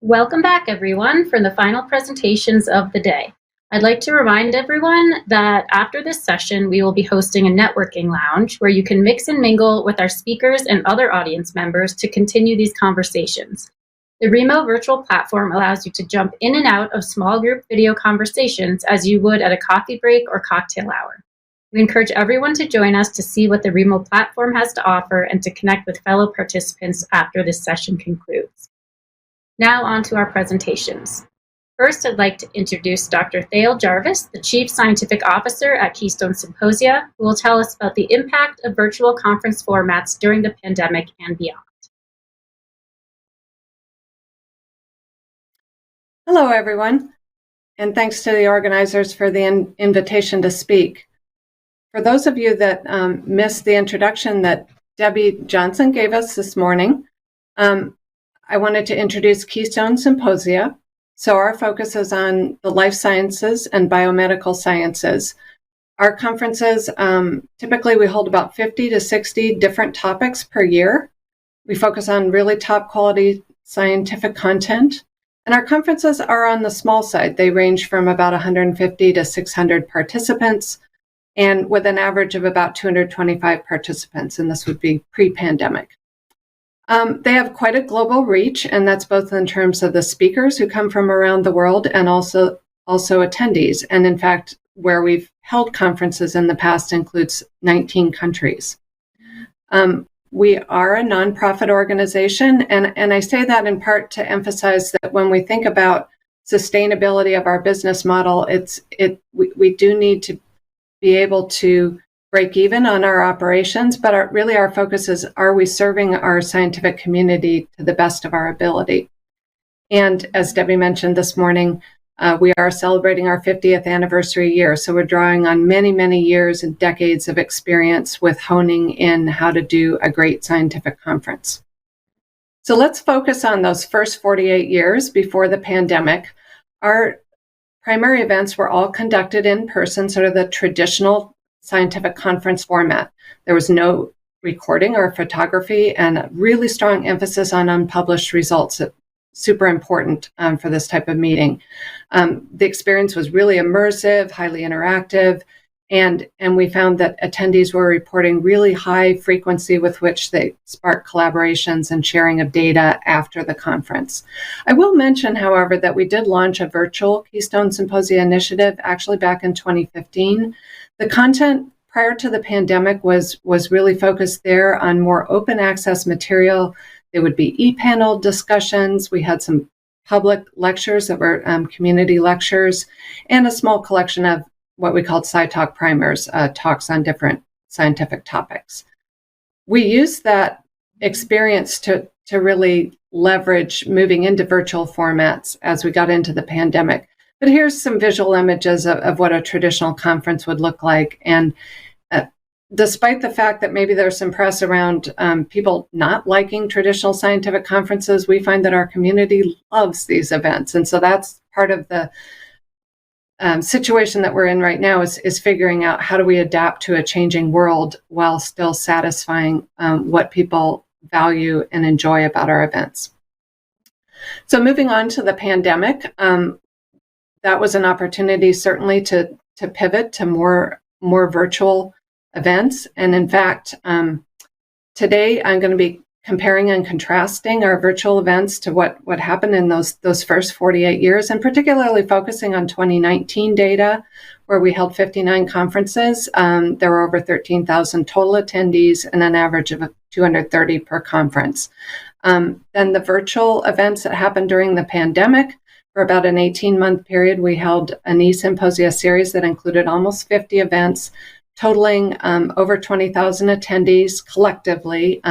Welcome back, everyone, for the final presentations of the day. I'd like to remind everyone that after this session, we will be hosting a networking lounge where you can mix and mingle with our speakers and other audience members to continue these conversations. The Remo virtual platform allows you to jump in and out of small group video conversations as you would at a coffee break or cocktail hour. We encourage everyone to join us to see what the Remo platform has to offer and to connect with fellow participants after this session concludes. Now on to our presentations. First, I'd like to introduce Dr. Thale Jarvis, the Chief Scientific Officer at Keystone Symposia, who will tell us about the impact of virtual conference formats during the pandemic and beyond. Hello, everyone, and thanks to the organizers for the invitation to speak. For those of you that missed the introduction that Debbie Johnson gave us this morning, I wanted to introduce Keystone Symposia. So our focus is on the life sciences and biomedical sciences. Our conferences, typically we hold about 50 to 60 different topics per year. We focus on really top quality scientific content. And our conferences are on the small side. They range from about 150 to 600 participants, and with an average of about 225 participants, and this would be pre-pandemic. They have quite a global reach, and that's both in terms of the speakers who come from around the world and also attendees. And in fact, where we've held conferences in the past includes 19 countries. We are a nonprofit organization, and I say that in part to emphasize that when we think about sustainability of our business model, we do need to be able to break even on our operations, but our focus is, are we serving our scientific community to the best of our ability? And as Debbie mentioned this morning, we are celebrating our 50th anniversary year. So we're drawing on many, many years and decades of experience with honing in how to do a great scientific conference. So let's focus on those first 48 years before the pandemic. Our primary events were all conducted in person, sort of the traditional scientific conference format. There was no recording or photography, and a really strong emphasis on unpublished results. Super important for this type of meeting. The experience was really immersive, highly interactive, and we found that attendees were reporting really high frequency with which they sparked collaborations and sharing of data after the conference. I will mention, however, that we did launch a virtual Keystone Symposia initiative actually back in 2015. The content prior to the pandemic was really focused there on more open access material. There would be e-panel discussions. We had some public lectures that were community lectures, and a small collection of what we called SciTalk primers, talks on different scientific topics. We used that experience to really leverage moving into virtual formats as we got into the pandemic. But here's some visual images of what a traditional conference would look like. And despite the fact that maybe there's some press around people not liking traditional scientific conferences, we find that our community loves these events. And so that's part of the situation that we're in right now is figuring out how do we adapt to a changing world while still satisfying what people value and enjoy about our events. So moving on to the pandemic, that was an opportunity certainly to pivot to more virtual events. And in fact, today I'm going to be comparing and contrasting our virtual events to what happened in those first 48 years, and particularly focusing on 2019 data, where we held 59 conferences. There were over 13,000 total attendees and an average of 230 per conference. Then the virtual events that happened during the pandemic, for about an 18-month period, we held an e-symposia series that included almost 50 events, totaling over 20,000 attendees collectively,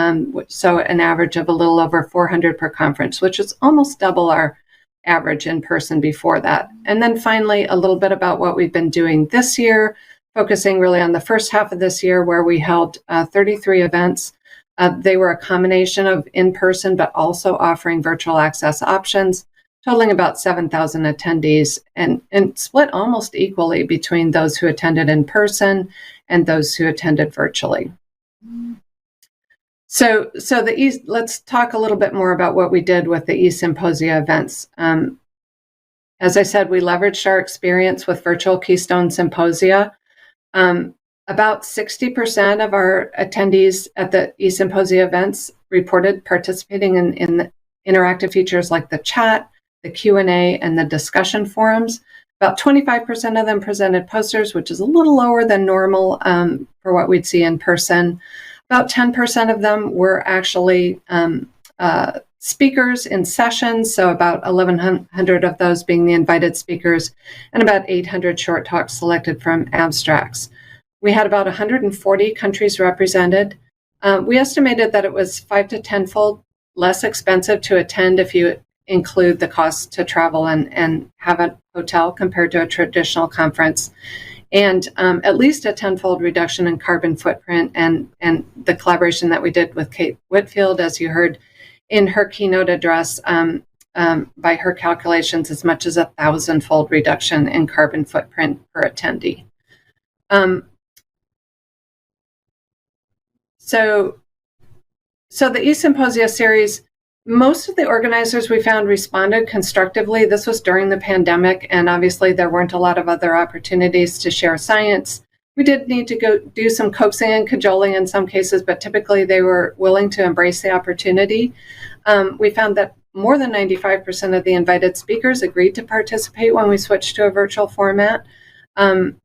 so an average of a little over 400 per conference, which is almost double our average in person before that. And then finally, a little bit about what we've been doing this year, focusing really on the first half of this year, where we held 33 events. They were a combination of in-person, but also offering virtual access options, totaling about 7,000 attendees, and split almost equally between those who attended in person and those who attended virtually. So let's talk a little bit more about what we did with the eSymposia events. As I said, we leveraged our experience with virtual Keystone Symposia. About 60% of our attendees at the eSymposia events reported participating in the interactive features like the chat, the Q&A, and the discussion forums. About 25% of them presented posters, which is a little lower than normal for what we'd see in person. About 10% of them were actually speakers in sessions, so about 1,100 of those being the invited speakers, and about 800 short talks selected from abstracts. We had about 140 countries represented. We estimated that it was 5 to 10-fold less expensive to attend if you include the cost to travel and have a hotel compared to a traditional conference, and at least a 10-fold reduction in carbon footprint, and the collaboration that we did with Kate Whitfield, as you heard in her keynote address, by her calculations, as much as 1,000-fold reduction in carbon footprint per attendee. So the eSymposia series, most of the organizers we found responded constructively. This was during the pandemic, and obviously there weren't a lot of other opportunities to share science. We did need to go do some coaxing and cajoling in some cases, but typically they were willing to embrace the opportunity. We found that more than 95% of the invited speakers agreed to participate when we switched to a virtual format. And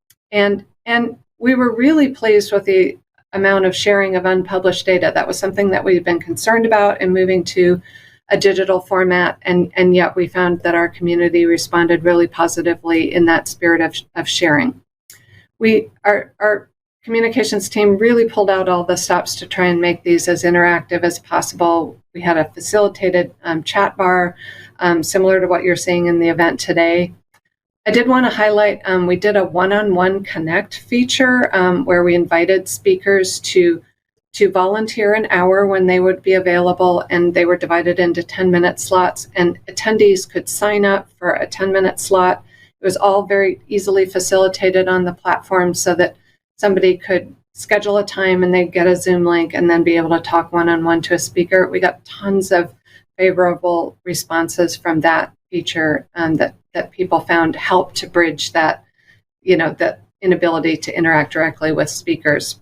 we were really pleased with the amount of sharing of unpublished data. That was something that we've been concerned about in moving to a digital format, and yet we found that our community responded really positively in that spirit of sharing. Our communications team really pulled out all the stops to try and make these as interactive as possible. We had a facilitated chat bar, similar to what you're seeing in the event today. I did want to highlight, we did a one-on-one connect feature where we invited speakers to volunteer an hour when they would be available, and they were divided into 10-minute slots, and attendees could sign up for a 10-minute slot. It was all very easily facilitated on the platform so that somebody could schedule a time and they'd get a Zoom link and then be able to talk one-on-one to a speaker. We got tons of favorable responses from that feature that people found helped to bridge that, the inability to interact directly with speakers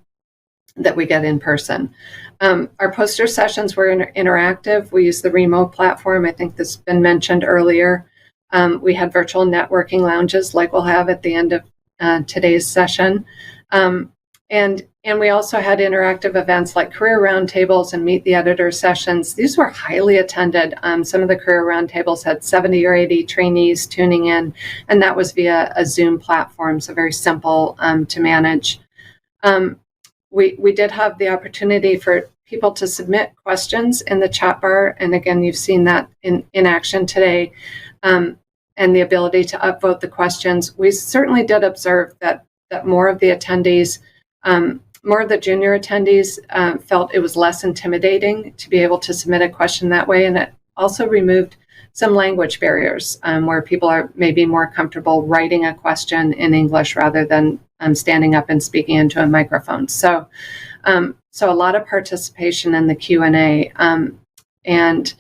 that we get in person. Our poster sessions were interactive. We used the Remo platform. I think this has been mentioned earlier. We had virtual networking lounges like we'll have at the end of today's session. And we also had interactive events like career roundtables and meet the editor sessions. These were highly attended. Some of the career roundtables had 70 or 80 trainees tuning in, and that was via a Zoom platform, so very simple to manage. We did have the opportunity for people to submit questions in the chat bar, and again, you've seen that in action today, and the ability to upvote the questions. We certainly did observe that more of the attendees, more of the junior attendees felt it was less intimidating to be able to submit a question that way, and it also removed some language barriers where people are maybe more comfortable writing a question in English rather than standing up and speaking into a microphone. So a lot of participation in the Q&A, and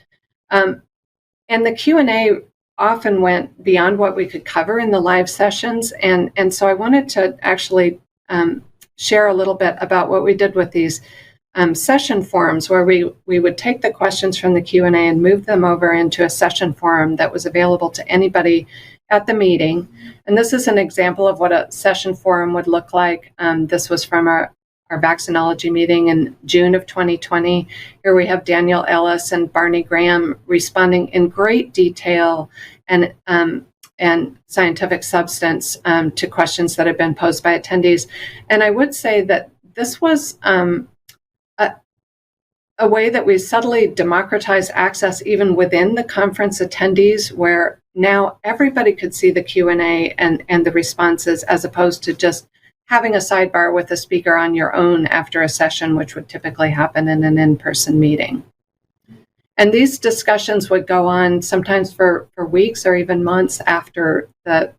the Q&A often went beyond what we could cover in the live sessions, and so I wanted to actually share a little bit about what we did with these session forums, where we would take the questions from the Q&A and move them over into a session forum that was available to anybody at the meeting. And this is an example of what a session forum would look like. This was from our vaccinology meeting in June of 2020. Here we have Daniel Ellis and Barney Graham responding in great detail and scientific substance to questions that have been posed by attendees. And I would say that this was a way that we subtly democratized access even within the conference attendees, where now everybody could see the Q&A and the responses, as opposed to just having a sidebar with a speaker on your own after a session, which would typically happen in an in-person meeting. And these discussions would go on sometimes for weeks or even months after the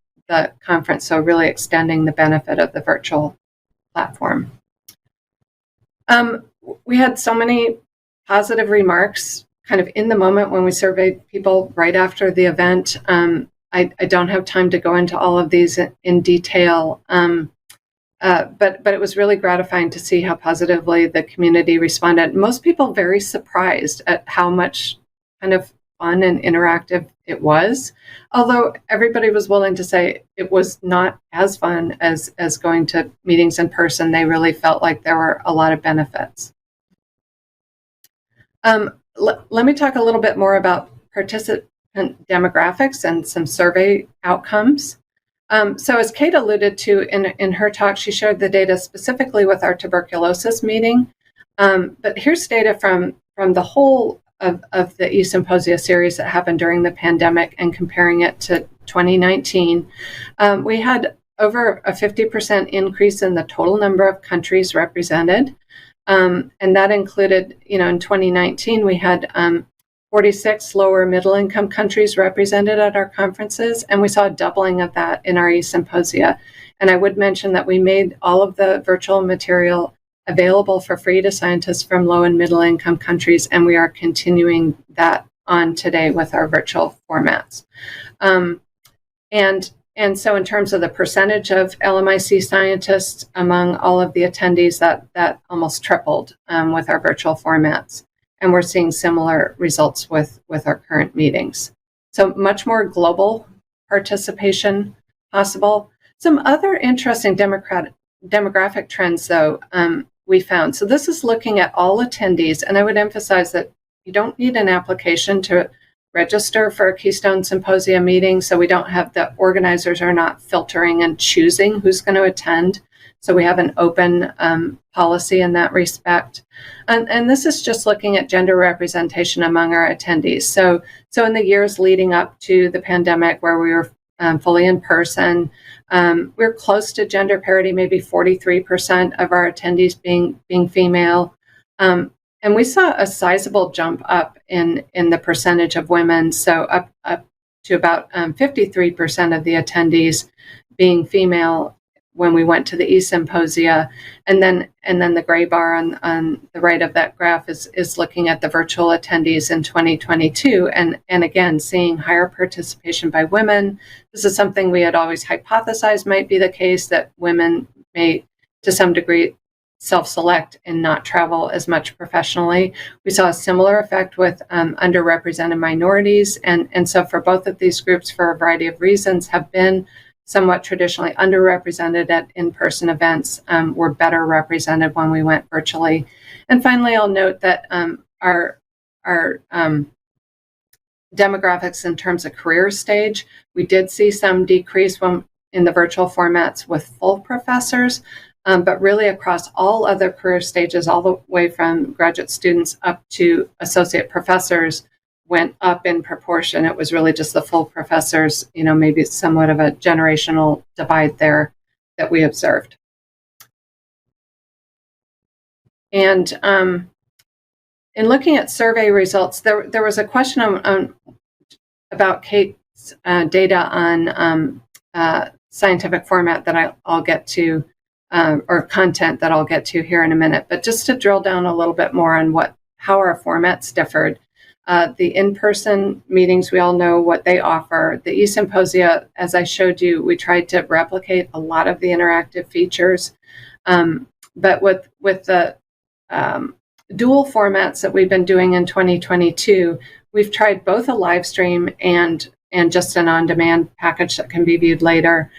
conference, so really extending the benefit of the virtual platform. We had so many positive remarks kind of in the moment when we surveyed people right after the event. I don't have time to go into all of these in detail, but it was really gratifying to see how positively the community responded. Most people very surprised at how much kind of fun and interactive it was, although everybody was willing to say it was not as fun as going to meetings in person. They really felt like there were a lot of benefits. Let me talk a little bit more about participant demographics and some survey outcomes. So as Kate alluded to in her talk, she shared the data specifically with our tuberculosis meeting. But here's data from the whole of the eSymposia series that happened during the pandemic and comparing it to 2019. We had over a 50% increase in the total number of countries represented. And that included, in 2019, we had 46 lower middle income countries represented at our conferences, and we saw a doubling of that in our eSymposia. And I would mention that we made all of the virtual material available for free to scientists from low and middle income countries, and we are continuing that on today with our virtual formats. And so in terms of the percentage of LMIC scientists among all of the attendees, that almost tripled with our virtual formats. And we're seeing similar results with our current meetings. So much more global participation possible. Some other interesting demographic trends, though, we found. So this is looking at all attendees, and I would emphasize that you don't need an application to register for a Keystone Symposia meeting, so we don't have the organizers are not filtering and choosing who's going to attend. So we have an open policy in that respect. And this is just looking at gender representation among our attendees. So in the years leading up to the pandemic where we were fully in person, we're close to gender parity, maybe 43% of our attendees being female. And we saw a sizable jump up in the percentage of women, so up to about 53% of the attendees being female when we went to the eSymposia. And then the gray bar on the right of that graph is looking at the virtual attendees in 2022. And again, seeing higher participation by women. This is something we had always hypothesized might be the case, that women may, to some degree, self-select and not travel as much professionally. We saw a similar effect with underrepresented minorities. And so for both of these groups, for a variety of reasons, have been somewhat traditionally underrepresented at in-person events, were better represented when we went virtually. And finally, I'll note that our demographics in terms of career stage, we did see some decrease in the virtual formats with full professors, but really across all other career stages, all the way from graduate students up to associate professors, went up in proportion. It was really just the full professors, maybe somewhat of a generational divide there that we observed. And in looking at survey results, there was a question about Kate's data on scientific format that I'll get to, or content that I'll get to here in a minute. But just to drill down a little bit more on how our formats differed. The in-person meetings, we all know what they offer. The eSymposia, as I showed you, we tried to replicate a lot of the interactive features. But with the dual formats that we've been doing in 2022, we've tried both a live stream and just an on-demand package that can be viewed later.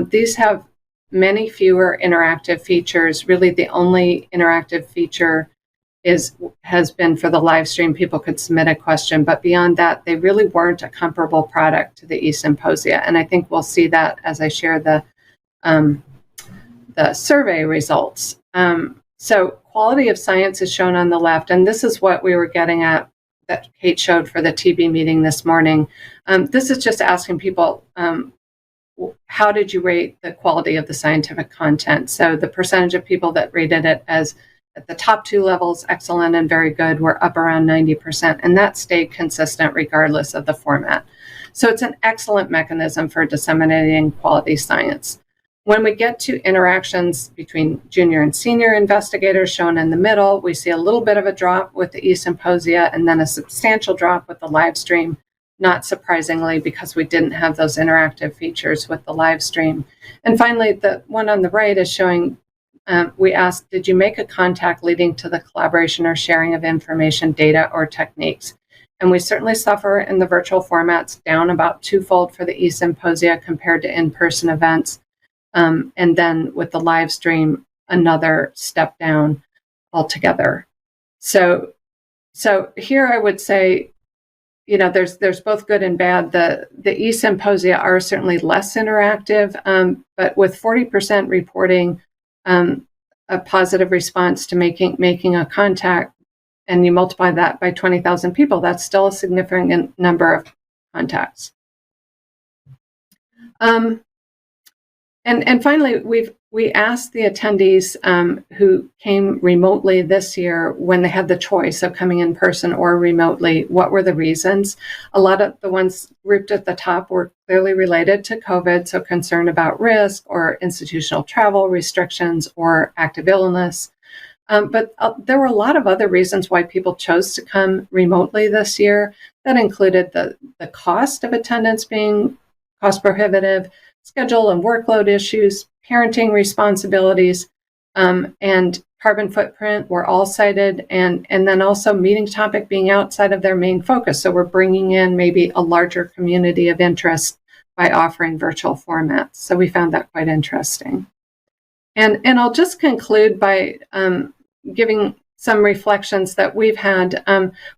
These have many fewer interactive features. Really, the only interactive feature has been for the live stream. People could submit a question, but beyond that, they really weren't a comparable product to the eSymposia. And I think we'll see that as I share the survey results. So quality of science is shown on the left, and this is what we were getting at that Kate showed for the TB meeting this morning. This is just asking people, how did you rate the quality of the scientific content? So the percentage of people that rated it as at the top two levels, excellent and very good, were up around 90%, and that stayed consistent regardless of the format. So it's an excellent mechanism for disseminating quality science. When we get to interactions between junior and senior investigators shown in the middle, we see a little bit of a drop with the eSymposia and then a substantial drop with the live stream, not surprisingly, because we didn't have those interactive features with the live stream. And finally, the one on the right is showing, we asked, did you make a contact leading to the collaboration or sharing of information, data, or techniques? And we certainly suffer in the virtual formats, down about twofold for the eSymposia compared to in-person events. And then with the live stream, another step down altogether. So here I would say, there's both good and bad. The eSymposia are certainly less interactive, but with 40% reporting a positive response to making a contact, and you multiply that by 20,000 people, that's still a significant number of contacts. And finally, we asked the attendees who came remotely this year, when they had the choice of coming in person or remotely, what were the reasons? A lot of the ones grouped at the top were clearly related to COVID, so concern about risk or institutional travel restrictions or active illness. But there were a lot of other reasons why people chose to come remotely this year. That included the cost of attendance being cost prohibitive, schedule and workload issues, parenting responsibilities, and carbon footprint were all cited, and then also meeting topic being outside of their main focus. So we're bringing in maybe a larger community of interest by offering virtual formats. So we found that quite interesting. And I'll just conclude by giving some reflections that we've had.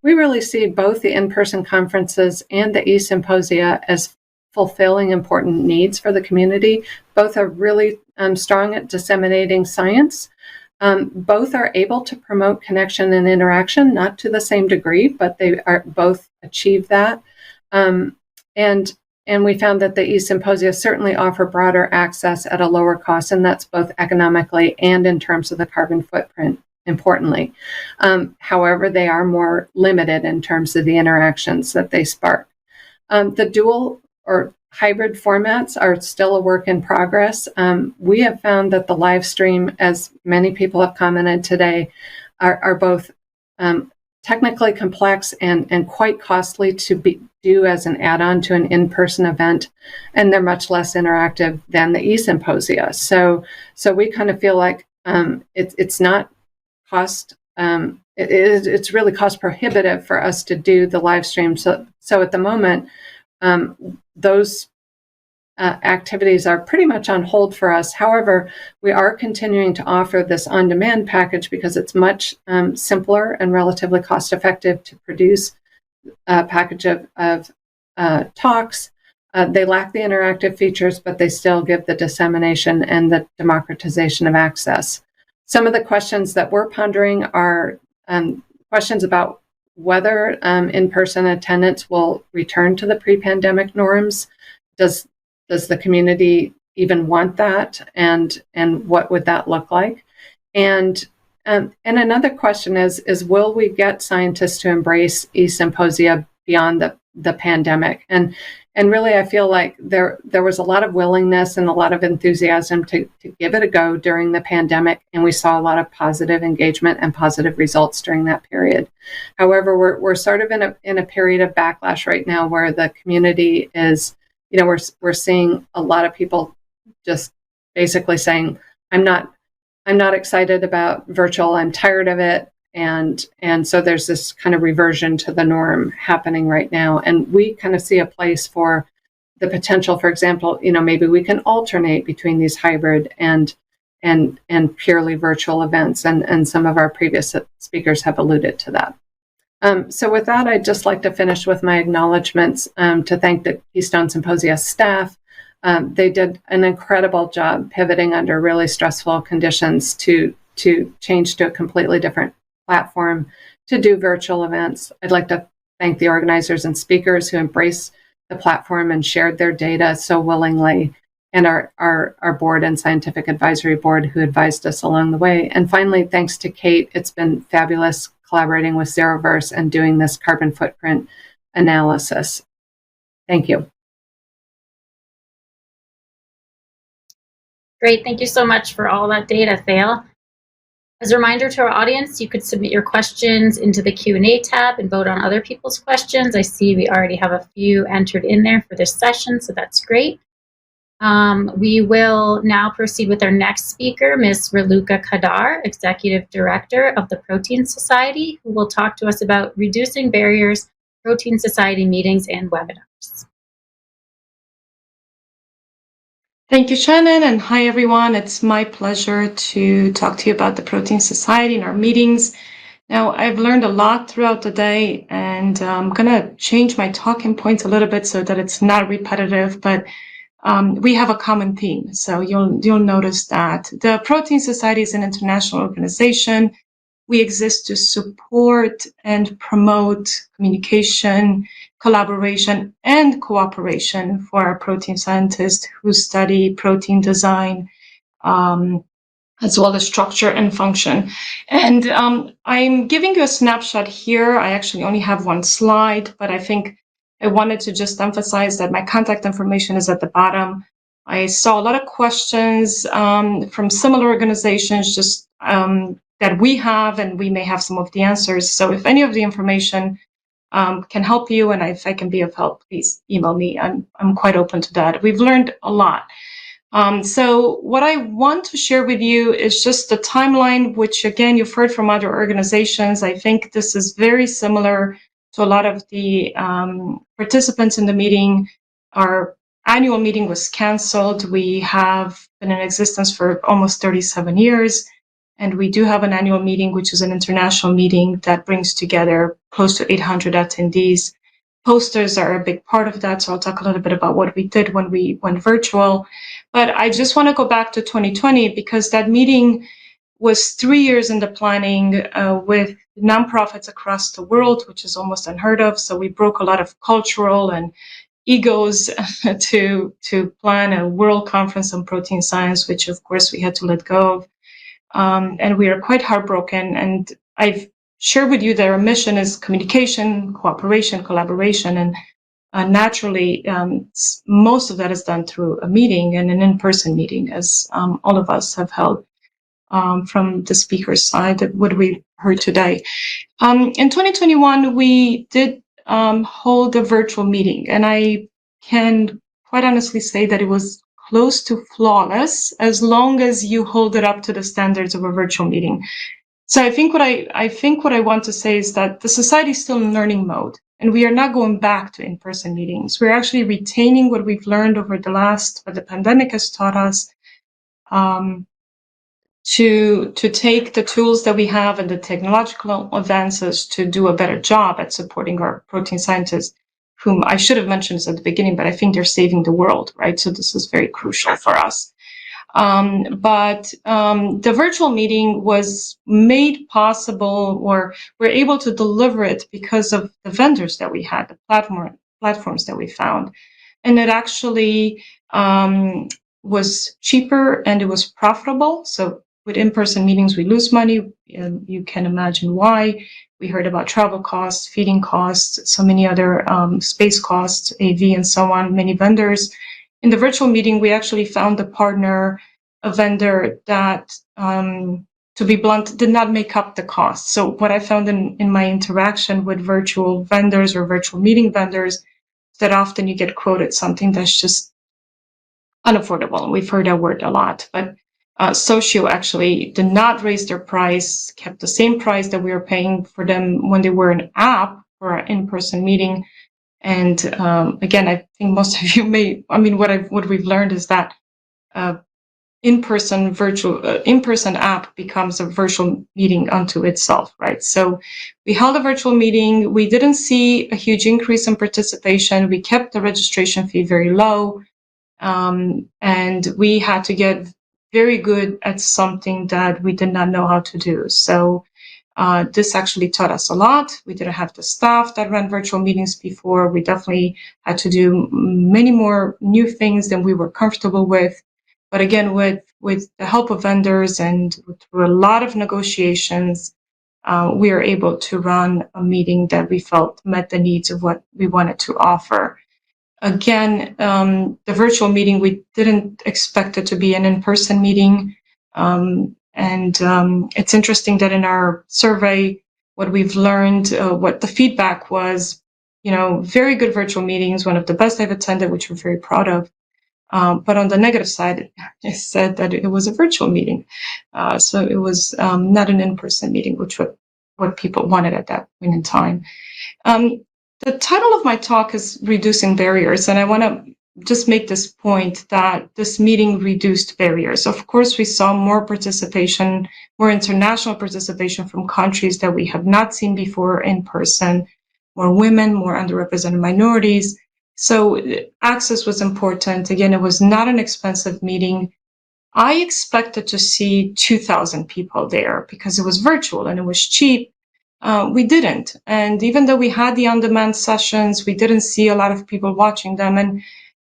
We really see both the in-person conferences and the eSymposia as fulfilling important needs for the community. Both are really strong at disseminating science. Both are able to promote connection and interaction, not to the same degree, but they are both achieve that. And we found that the eSymposia certainly offer broader access at a lower cost, and that's both economically and in terms of the carbon footprint, importantly. However, they are more limited in terms of the interactions that they spark. The dual or hybrid formats are still a work in progress. We have found that the live stream, as many people have commented today, are both technically complex and quite costly to do as an add-on to an in-person event, and they're much less interactive than the eSymposia. So we kind of feel like it's not cost. It's really cost prohibitive for us to do the live stream. So at the moment, those activities are pretty much on hold for us. However, we are continuing to offer this on-demand package because it's much simpler and relatively cost-effective to produce a package of talks. They lack the interactive features, but they still give the dissemination and the democratization of access. Some of the questions that we're pondering are questions about whether in-person attendance will return to the pre-pandemic norms. Does the community even want that, and what would that look like? And another question is will we get scientists to embrace eSymposia beyond the pandemic? And really, I feel like there was a lot of willingness and a lot of enthusiasm to give it a go during the pandemic, and we saw a lot of positive engagement and positive results during that period. However, we're sort of in a period of backlash right now, where the community is, we're seeing a lot of people just basically saying, I'm not excited about virtual. I'm tired of it. And so there's this kind of reversion to the norm happening right now. And we kind of see a place for the potential, for example, maybe we can alternate between these hybrid and purely virtual events. And some of our previous speakers have alluded to that. So with that, I'd just like to finish with my acknowledgments to thank the Keystone Symposia staff. They did an incredible job pivoting under really stressful conditions to change to a completely different platform to do virtual events. I'd like to thank the organizers and speakers who embraced the platform and shared their data so willingly, and our board and scientific advisory board who advised us along the way. And finally, thanks to Kate. It's been fabulous collaborating with Zeroverse and doing this carbon footprint analysis. Thank you. Great. Thank you so much for all that data, Thale. As a reminder to our audience, you could submit your questions into the Q&A tab and vote on other people's questions. I see we already have a few entered in there for this session, so that's great. We will now proceed with our next speaker, Ms. Raluca Kadar, Executive Director of the Protein Society, who will talk to us about reducing barriers, Protein Society meetings and webinars. Thank you, Shannon, and hi, everyone. It's my pleasure to talk to you about the Protein Society and our meetings. Now, I've learned a lot throughout the day, and I'm going to change my talking points a little bit so that it's not repetitive, but we have a common theme. So you'll notice that the Protein Society is an international organization. We exist to support and promote communication, collaboration, and cooperation for our protein scientists who study protein design, as well as structure and function. And I'm giving you a snapshot here. I actually only have one slide, but I think I wanted to just emphasize that my contact information is at the bottom. I saw a lot of questions from similar organizations, just that we have, and we may have some of the answers. So if any of the information can help you, and if I can be of help, please email me. I'm quite open to that. We've learned a lot. So what I want to share with you is just the timeline, which again, you've heard from other organizations. I think this is very similar to a lot of the participants in the meeting. Our annual meeting was canceled. We have been in existence for almost 37 years. And we do have an annual meeting, which is an international meeting that brings together close to 800 attendees. Posters are a big part of that, so I'll talk a little bit about what we did when we went virtual. But I just want to go back to 2020 because that meeting was 3 years in the planning with nonprofits across the world, which is almost unheard of. So we broke a lot of cultural and egos to plan a world conference on protein science, which of course we had to let go of. And we are quite heartbroken. And I've shared with you that our mission is communication, cooperation, collaboration, and naturally, most of that is done through a meeting and an in-person meeting, as all of us have held from the speaker's side, what we heard today. In 2021, we did hold a virtual meeting, and I can quite honestly say that it was close to flawless as long as you hold it up to the standards of a virtual meeting. So I think what I want to say is that the society is still in learning mode, and we are not going back to in-person meetings. We're actually retaining what we've learned over what the pandemic has taught us, to take the tools that we have and the technological advances to do a better job at supporting our protein scientists, whom I should have mentioned this at the beginning, but I think they're saving the world, right? So this is very crucial for us. But the virtual meeting was made possible, or we're able to deliver it because of the vendors that we had, the platforms that we found. And it actually was cheaper and it was profitable. So with in-person meetings, we lose money. And you can imagine why. We heard about travel costs, feeding costs, so many other space costs, AV, and so on, many vendors. In the virtual meeting, we actually found a vendor that, to be blunt, did not make up the cost. So what I found in my interaction with virtual vendors or virtual meeting vendors, that often you get quoted something that's just unaffordable. And we've heard that word a lot. But Socio actually did not raise their price, kept the same price that we were paying for them when they were an app for our in-person meeting. And again, I think most of you what we've learned is that in-person app becomes a virtual meeting unto itself, right? So we held a virtual meeting. We didn't see a huge increase in participation. We kept the registration fee very low. And we had to get very good at something that we did not know how to do. So this actually taught us a lot. We didn't have the staff that ran virtual meetings before. We definitely had to do many more new things than we were comfortable with. But again, with the help of vendors and through a lot of negotiations, we were able to run a meeting that we felt met the needs of what we wanted to offer. again, the virtual meeting, we didn't expect it to be an in-person meeting. It's interesting that in our survey, what we've learned, what the feedback was, very good virtual meetings, one of the best I've attended, which we're very proud of. But on the negative side, it said that it was a virtual meeting. So it was not an in-person meeting, which was what people wanted at that point in time. The title of my talk is Reducing Barriers, and I want to just make this point that this meeting reduced barriers. Of course, we saw more participation, more international participation from countries that we have not seen before in person, more women, more underrepresented minorities. So access was important. Again, it was not an expensive meeting. I expected to see 2,000 people there because it was virtual and it was cheap. We didn't. And even though we had the on-demand sessions, we didn't see a lot of people watching them. And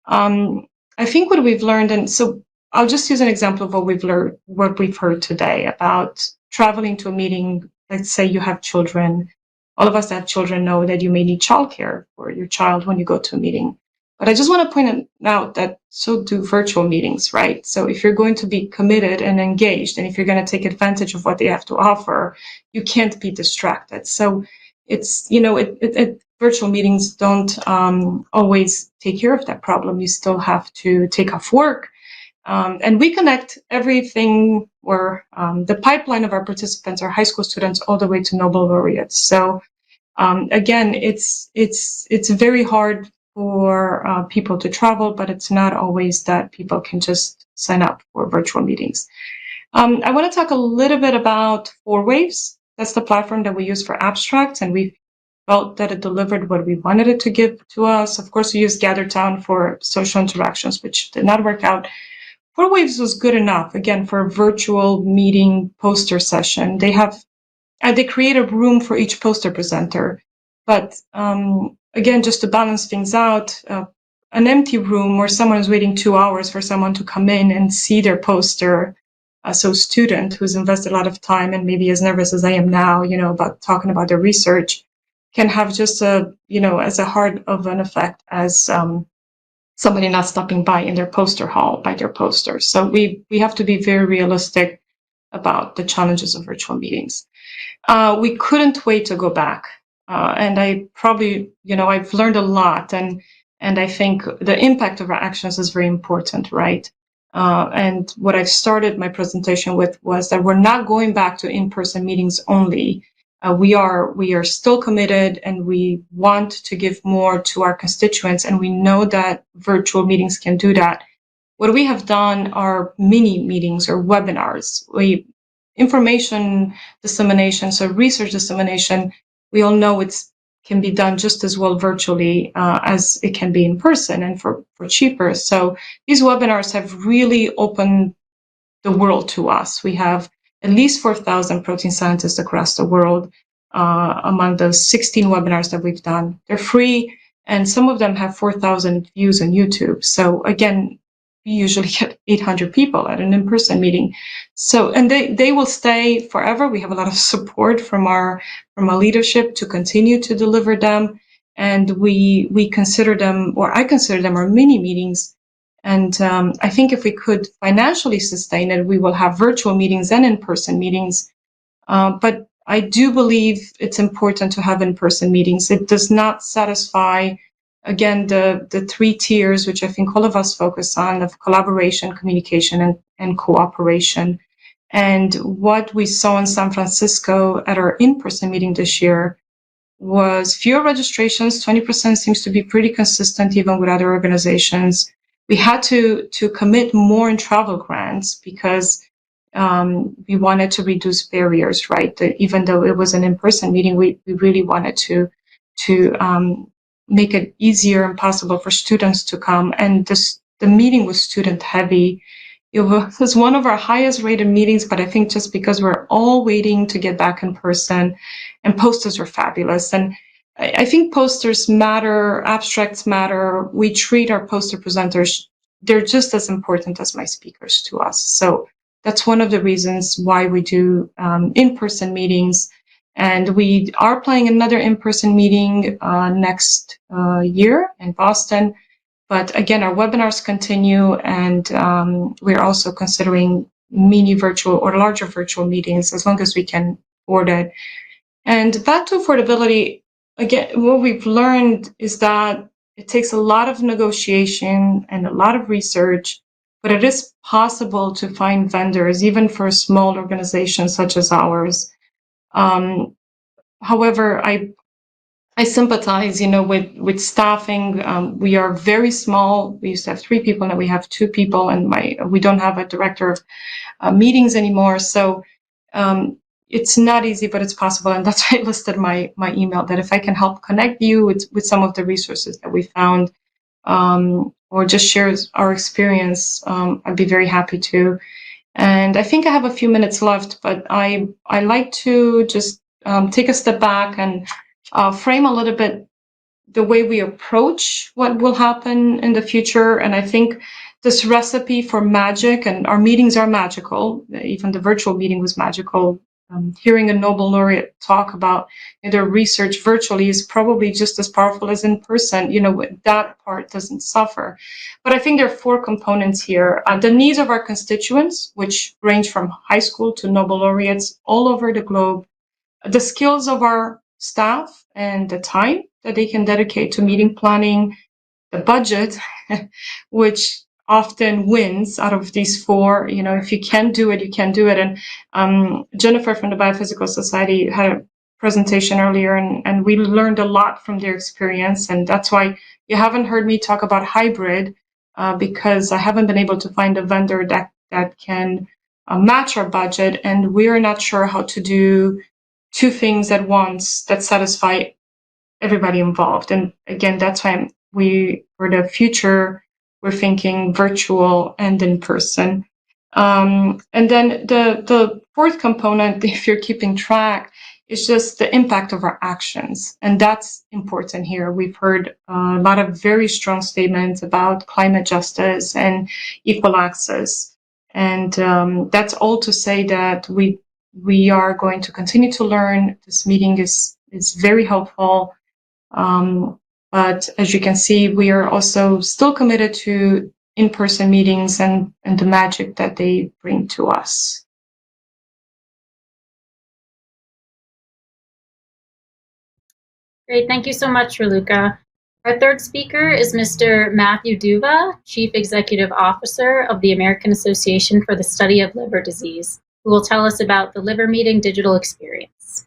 I think what we've learned, and so I'll just use an example of what we've learned, what we've heard today about traveling to a meeting. Let's say you have children. All of us that have children know that you may need childcare for your child when you go to a meeting. But I just want to point out that so do virtual meetings, right? So if you're going to be committed and engaged, and if you're going to take advantage of what they have to offer, you can't be distracted. So it's, virtual meetings don't always take care of that problem. You still have to take off work. And we connect everything where the pipeline of our participants are high school students all the way to Nobel laureates. So again, it's very hard for people to travel, but it's not always that people can just sign up for virtual meetings. I want to talk a little bit about 4Waves. That's the platform that we use for abstracts, and we felt that it delivered what we wanted it to give to us. Of course, we used GatherTown for social interactions, which did not work out. 4Waves was good enough, again, for a virtual meeting poster session. They create a room for each poster presenter. But again, just to balance things out, an empty room where someone is waiting 2 hours for someone to come in and see their poster. So a student who's invested a lot of time and maybe as nervous as I am now, about talking about their research, can have just as a hard of an effect as somebody not stopping by in their poster hall by their poster. So we have to be very realistic about the challenges of virtual meetings. We couldn't wait to go back. And I probably, I've learned a lot, and I think the impact of our actions is very important, right? And what I've started my presentation with was that we're not going back to in-person meetings only. We are still committed, and we want to give more to our constituents, and we know that virtual meetings can do that. What we have done are mini meetings or webinars. Information dissemination, so research dissemination, we all know it can be done just as well virtually as it can be in person, and for cheaper. So these webinars have really opened the world to us. We have at least 4,000 protein scientists across the world among those 16 webinars that we've done. They're free, and some of them have 4,000 views on YouTube. So again, we usually get 800 people at an in-person meeting. So, and they will stay forever. We have a lot of support from our leadership to continue to deliver them. And we consider them, or I consider them, our mini meetings. And I think if we could financially sustain it, we will have virtual meetings and in-person meetings. But I do believe it's important to have in-person meetings. It does not satisfy, again, the 3 tiers, which I think all of us focus on, of collaboration, communication, and cooperation. And what we saw in San Francisco at our in-person meeting this year was fewer registrations. 20% seems to be pretty consistent even with other organizations. We had to commit more in travel grants because we wanted to reduce barriers, right? Even though it was an in-person meeting, we really wanted to make it easier and possible for students to come. And the meeting was student heavy. It was one of our highest rated meetings, but I think just because we're all waiting to get back in person, and posters were fabulous. And I think posters matter, abstracts matter. We treat our poster presenters, they're just as important as my speakers to us. So that's one of the reasons why we do in-person meetings. And we are planning another in-person meeting next year in Boston. But again, our webinars continue, and we're also considering mini virtual or larger virtual meetings as long as we can afford it. And back to affordability, again, what we've learned is that it takes a lot of negotiation and a lot of research, but it is possible to find vendors, even for small organizations such as ours. However, I sympathize, with staffing. We are very small. We used to have 3 people, now we have 2 people, and we don't have a director of meetings anymore. So it's not easy, but it's possible. And that's why I listed my email, that if I can help connect you with some of the resources that we found, or just share our experience, I'd be very happy to. And I think I have a few minutes left, but I like to just take a step back and frame a little bit the way we approach what will happen in the future. And I think this recipe for magic, and our meetings are magical, even the virtual meeting was magical. Hearing a Nobel laureate talk about their research virtually is probably just as powerful as in person. That part doesn't suffer. But I think there are 4 components here. The needs of our constituents, which range from high school to Nobel laureates all over the globe. The skills of our staff and the time that they can dedicate to meeting planning, the budget, which often wins out of these 4. If you can do it, you can do it. And Jennifer from the Biophysical Society had a presentation earlier, and we learned a lot from their experience. And that's why you haven't heard me talk about hybrid, because I haven't been able to find a vendor that can match our budget. And we're not sure how to do 2 things at once that satisfy everybody involved. And again, that's why for the future, we're thinking virtual and in person. And then the 4th component, if you're keeping track, is just the impact of our actions. And that's important here. We've heard a lot of very strong statements about climate justice and equal access. And that's all to say that we are going to continue to learn. This meeting is very helpful. But as you can see, we are also still committed to in-person meetings and the magic that they bring to us. Great, thank you so much, Raluca. Our 3rd speaker is Mr. Matthew Duva, Chief Executive Officer of the American Association for the Study of Liver Disease, who will tell us about the Liver Meeting digital experience.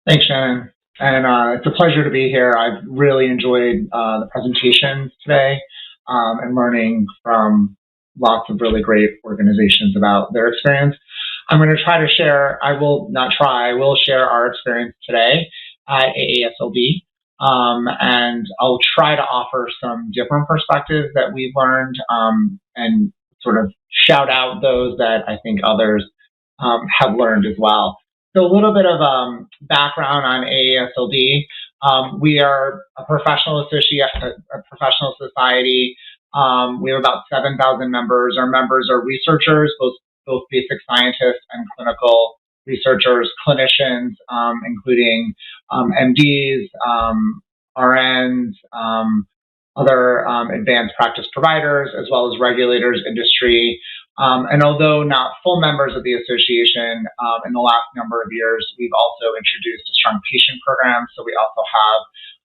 Thanks, Shannon. And it's a pleasure to be here. I've really enjoyed the presentations today and learning from lots of really great organizations about their experience. I'm going to try to share, I will share our experience today at AASLD. And I'll try to offer some different perspectives that we've learned and sort of shout out those that I think others have learned as well. So a little bit of background on AASLD. We are a professional society. We have about 7,000 members. Our members are researchers, both basic scientists and clinical researchers, clinicians, including MDs, RNs, other advanced practice providers, as well as regulators, industry. And although not full members of the association, in the last number of years, we've also introduced a strong patient program. So we also have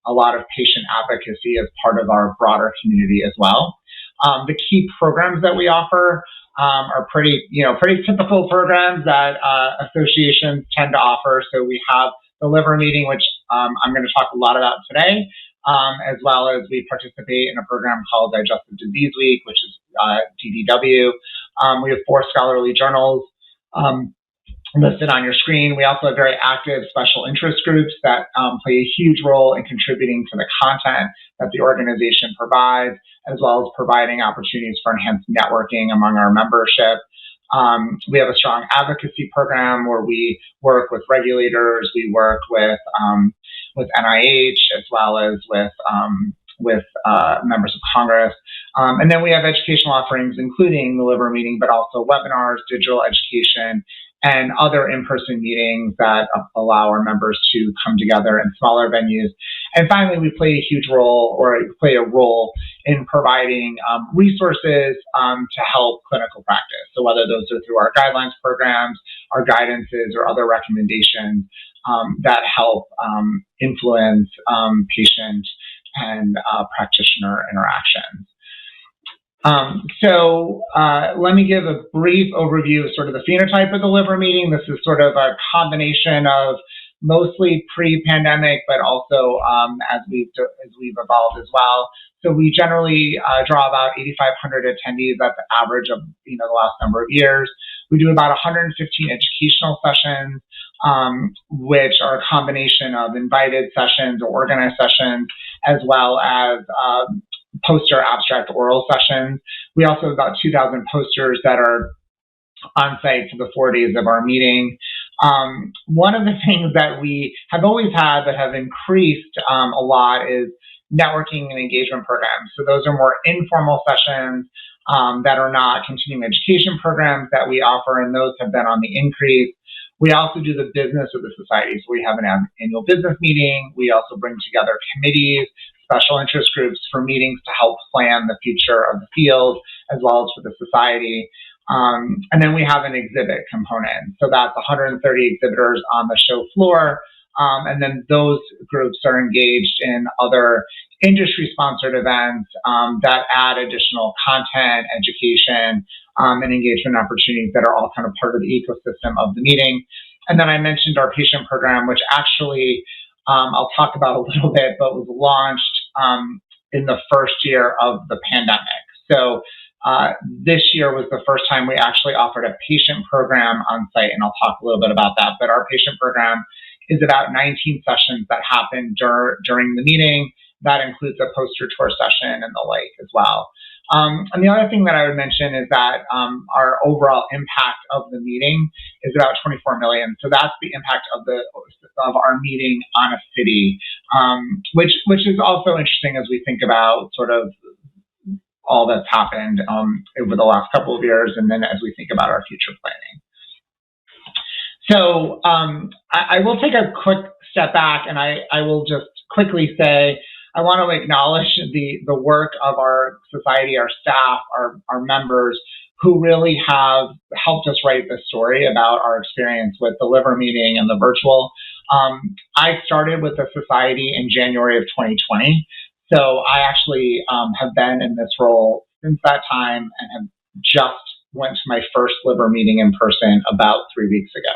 a lot of patient advocacy as part of our broader community as well. The key programs that we offer are pretty typical programs that associations tend to offer. So we have the Liver Meeting, which I'm going to talk a lot about today, as well as we participate in a program called Digestive Disease Week, which is DDW. We have 4 scholarly journals listed on your screen. We also have very active special interest groups that play a huge role in contributing to the content that the organization provides, as well as providing opportunities for enhanced networking among our membership. We have a strong advocacy program where we work with regulators, we work with NIH, as well as with members of Congress. And then we have educational offerings, including the Liver Meeting, but also webinars, digital education, and other in-person meetings that allow our members to come together in smaller venues. And finally, we play a huge role, or play a role in providing resources to help clinical practice. So whether those are through our guidelines programs, our guidances, or other recommendations that help influence patient and practitioner interactions. Let me give a brief overview of sort of the phenotype of the liver meeting. This is sort of a combination of mostly pre-pandemic, but also as we've evolved as well. So we generally draw about 8,500 attendees. That's the average of the last number of years. We do about 115 educational sessions, which are a combination of invited sessions or organized sessions, as well as poster abstract oral sessions. We also have about 2,000 posters that are on site for the 4 days of our meeting. One of the things that we have always had but have increased a lot is networking and engagement programs. So those are more informal sessions that are not continuing education programs that we offer, and those have been on the increase. We also do the business of the society. So we have an annual business meeting. We also bring together committees, special interest groups for meetings to help plan the future of the field as well as for the society. And then we have an exhibit component. So that's 130 exhibitors on the show floor. And then those groups are engaged in other industry-sponsored events that add additional content, education, and engagement opportunities that are all kind of part of the ecosystem of the meeting. And then I mentioned our patient program, which actually I'll talk about a little bit, but was launched in the first year of the pandemic. So this year was the first time we actually offered a patient program on site, and I'll talk a little bit about that. But our patient program is about 19 sessions that happen during the meeting. That includes a poster tour session and the like as well. And the other thing that I would mention is that our overall impact of the meeting is about 24 million. So that's the impact of our meeting on a city, which is also interesting as we think about sort of all that's happened over the last couple of years, and then as we think about our future planning. So I will take a quick step back, and I will just quickly say, I want to acknowledge the work of our society, our staff, our members, who really have helped us write this story about our experience with the liver meeting and the virtual. I started with the society in January of 2020. So I actually have been in this role since that time and have just went to my first liver meeting in person about 3 weeks ago.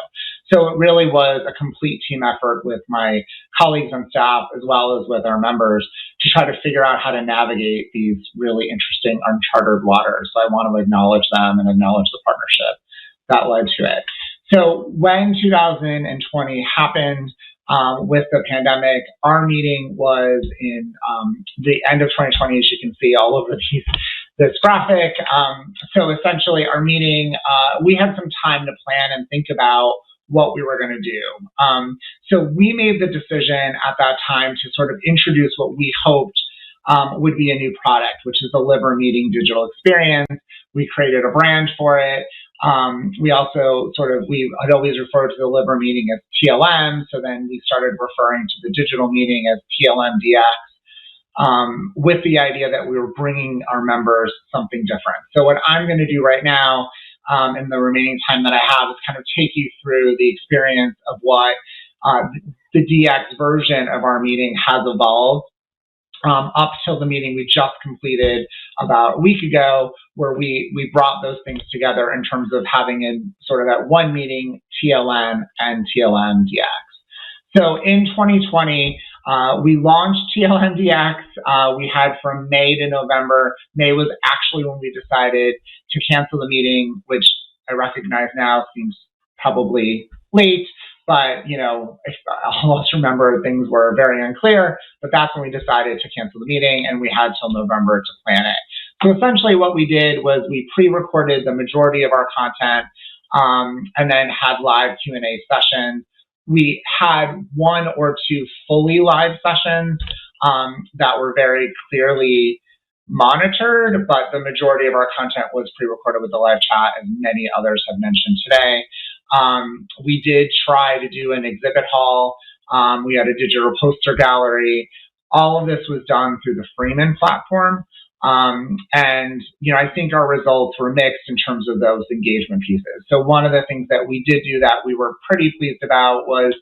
So it really was a complete team effort with my colleagues on staff as well as with our members to try to figure out how to navigate these really interesting uncharted waters. So I want to acknowledge them and acknowledge the partnership that led to it. So when 2020 happened, with the pandemic, our meeting was in the end of 2020, as you can see all over this graphic. So essentially our meeting, we had some time to plan and think about what we were going to do. So we made the decision at that time to sort of introduce what we hoped would be a new product, which is the liver meeting digital experience. We created a brand for it. We also we had always referred to the liver meeting as TLM, so then we started referring to the digital meeting as TLMDX, with the idea that we were bringing our members something different. So what I'm going to do right now, in the remaining time that I have, is kind of take you through the experience of what the DX version of our meeting has evolved. Up till the meeting we just completed about a week ago, where we brought those things together in terms of having in sort of that one meeting, TLM and TLMDX. So in 2020, we launched TLMDX. We had from May to November. May was actually when we decided to cancel the meeting, which I recognize now seems probably late. But, all of us remember things were very unclear, but that's when we decided to cancel the meeting, and we had till November to plan it. So essentially what we did was we pre-recorded the majority of our content, and then had live Q&A sessions. We had one or two fully live sessions that were very clearly monitored, but the majority of our content was pre-recorded with the live chat, as many others have mentioned today. We did try to do an exhibit hall. We had a digital poster gallery. All of this was done through the Freeman platform. And, I think our results were mixed in terms of those engagement pieces. So one of the things that we did do that we were pretty pleased about was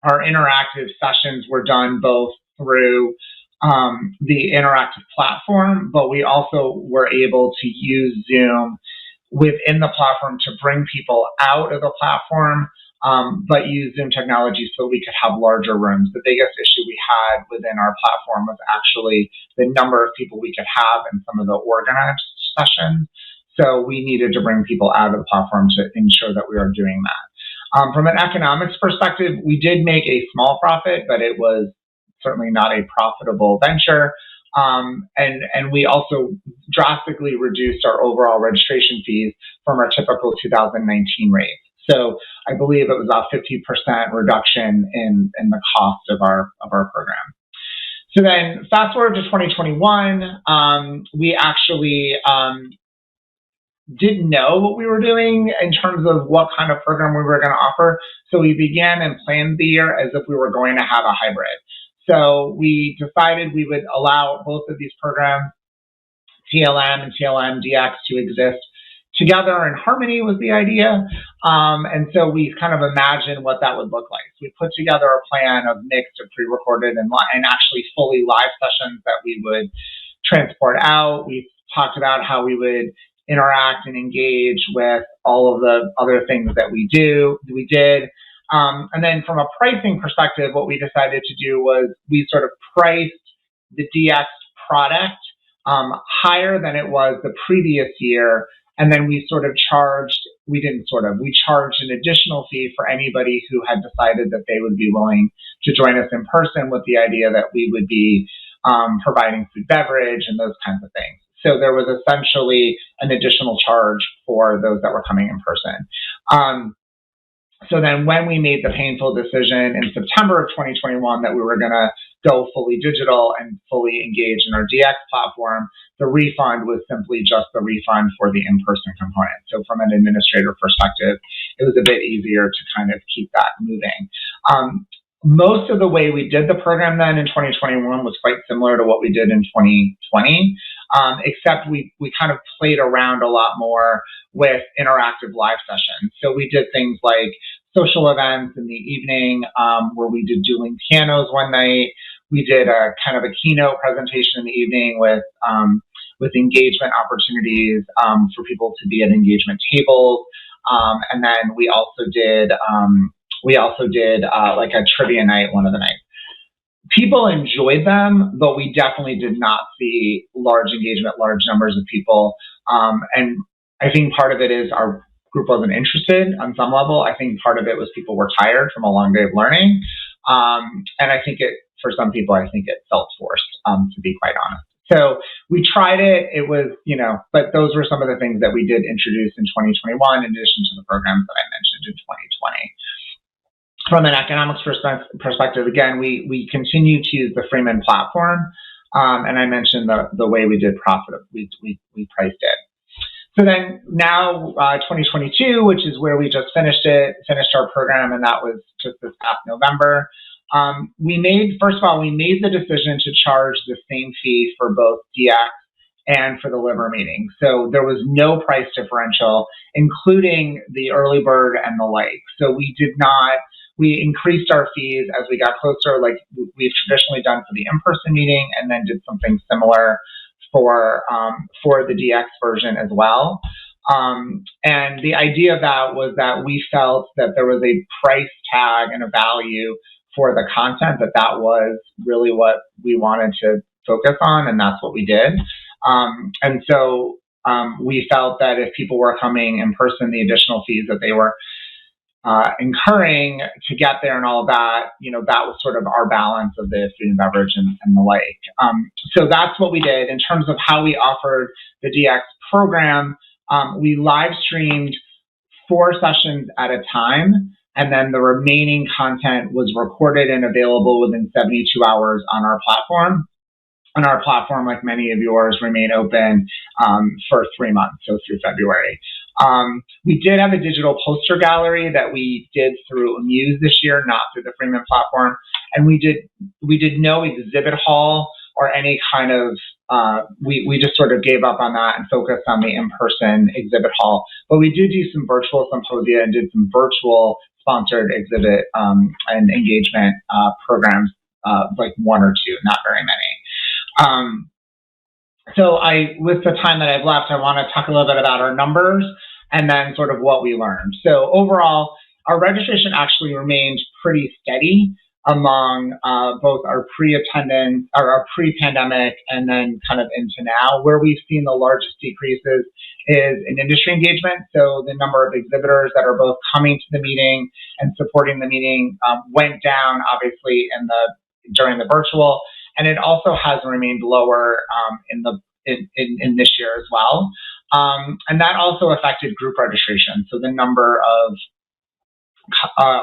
our interactive sessions were done both through the interactive platform, but we also were able to use Zoom within the platform to bring people out of the platform, but use Zoom technology so we could have larger rooms. The biggest issue we had within our platform was actually the number of people we could have in some of the organized sessions. So we needed to bring people out of the platform to ensure that we are doing that. From an economics perspective, we did make a small profit, but it was certainly not a profitable venture. And we also drastically reduced our overall registration fees from our typical 2019 rate. So I believe it was about 50% reduction in the cost of our program. So then fast forward to 2021, we actually didn't know what we were doing in terms of what kind of program we were going to offer. So we began and planned the year as if we were going to have a hybrid. So we decided we would allow both of these programs, TLM and TLMDX, to exist together in harmony was the idea. And so we kind of imagined what that would look like. So we put together a plan of mixed of pre-recorded and actually fully live sessions that we would transport out. We talked about how we would interact and engage with all of the other things that we did. And then from a pricing perspective, what we decided to do was we sort of priced the DX product higher than it was the previous year. And then we charged an additional fee for anybody who had decided that they would be willing to join us in person, with the idea that we would be providing food, beverage, and those kinds of things. So there was essentially an additional charge for those that were coming in person. So then when we made the painful decision in September of 2021 that we were going to go fully digital and fully engage in our DX platform, the refund was simply just the refund for the in-person component. So from an administrator perspective, it was a bit easier to kind of keep that moving. Most of the way we did the program then in 2021 was quite similar to what we did in 2020, except we kind of played around a lot more with interactive live sessions. So we did things like social events in the evening, where we did dueling pianos one night. We did a kind of a keynote presentation in the evening with engagement opportunities for people to be at engagement tables. And then we also did like a trivia night one of the nights. People enjoyed them, but we definitely did not see large engagement, large numbers of people. And I think part of it is our group wasn't interested on some level. I think part of it was people were tired from a long day of learning. And I think for some people, I think it felt forced, to be quite honest. So we tried it. It was, but those were some of the things that we did introduce in 2021, in addition to the programs that I mentioned in 2020. From an economics perspective, again, we continue to use the Freeman platform, and I mentioned the way we did profit. We priced it. So then now 2022, which is where we just finished our program, and that was just this past November. We made the decision to charge the same fee for both DX and for the liver meeting. So there was no price differential, including the early bird and the like. So we increased our fees as we got closer, like we've traditionally done for the in-person meeting, and then did something similar for the DX version as well. And the idea of that was that we felt that there was a price tag and a value for the content, that was really what we wanted to focus on, and that's what we did. And so we felt that if people were coming in person, the additional fees that they were incurring to get there and all of that, that was sort of our balance of the food and beverage and the like. So that's what we did. In terms of how we offered the DX program, we live streamed 4 sessions at a time, and then the remaining content was recorded and available within 72 hours on our platform. And our platform, like many of yours, remained open for 3 months, so through February. We did have a digital poster gallery that we did through Amuse this year, not through the Freeman platform. And we did no exhibit hall or any kind of, we just sort of gave up on that and focused on the in-person exhibit hall. But we do some virtual symposia and did some virtual sponsored exhibit and engagement programs, like one or two, not very many. So with the time that I've left, I want to talk a little bit about our numbers and then sort of what we learned. So overall, our registration actually remained pretty steady among both our pre-attendance or our pre-pandemic and then kind of into now. Where we've seen the largest decreases is in industry engagement. So the number of exhibitors that are both coming to the meeting and supporting the meeting went down, obviously, during the virtual, and it also has remained lower in this year as well. And that also affected group registration. So the number of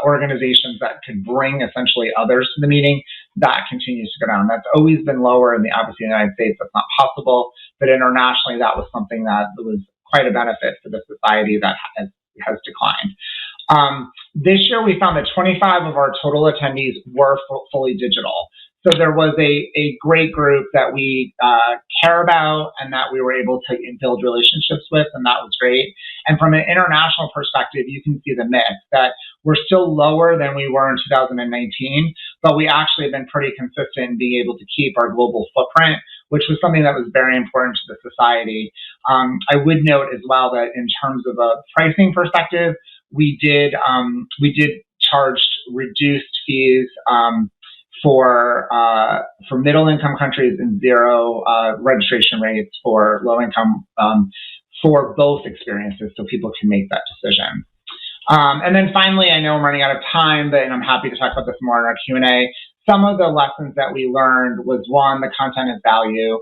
organizations that could bring essentially others to the meeting, that continues to go down. That's always been lower in obviously in the United States. That's not possible, but internationally, that was something that was quite a benefit for the society that has declined. This year, we found that 25 of our total attendees were fully digital. So there was a great group that we care about and that we were able to build relationships with, and that was great. And from an international perspective, you can see the mix, that we're still lower than we were in 2019, but we actually have been pretty consistent in being able to keep our global footprint, which was something that was very important to the society. I would note as well that in terms of a pricing perspective, we did charge reduced fees for middle-income countries and zero registration rates for low-income for both experiences, so people can make that decision. And then finally, I know I'm running out of time, and I'm happy to talk about this more in our Q&A. Some of the lessons that we learned was, one, the content is value.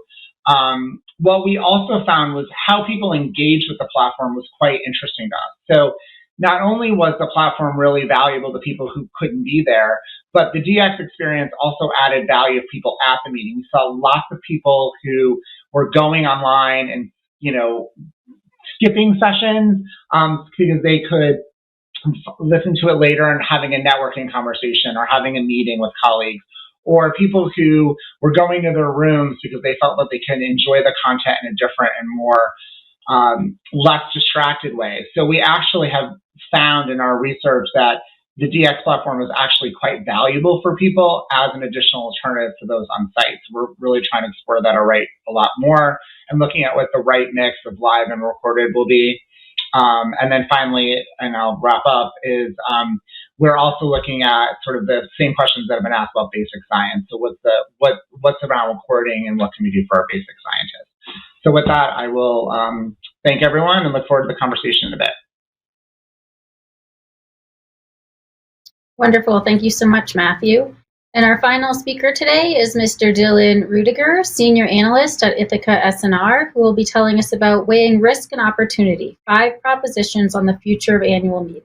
What we also found was how people engaged with the platform was quite interesting to us. So not only was the platform really valuable to people who couldn't be there, but the DX experience also added value of people at the meeting. We saw lots of people who were going online and, skipping sessions because they could listen to it later and having a networking conversation or having a meeting with colleagues, or people who were going to their rooms because they felt that they could enjoy the content in a different and more less distracted way. So we actually have found in our research that the DX platform is actually quite valuable for people as an additional alternative to those on site. So we're really trying to explore that a lot more and looking at what the right mix of live and recorded will be. And then finally, and I'll wrap up, is we're also looking at sort of the same questions that have been asked about basic science. So what's around recording and what can we do for our basic scientists? So with that, I will thank everyone and look forward to the conversation in a bit. Wonderful. Thank you so much, Matthew. And our final speaker today is Mr. Dylan Rudiger, Senior Analyst at Ithaca S&R, who will be telling us about weighing risk and opportunity, 5 propositions on the future of annual meetings.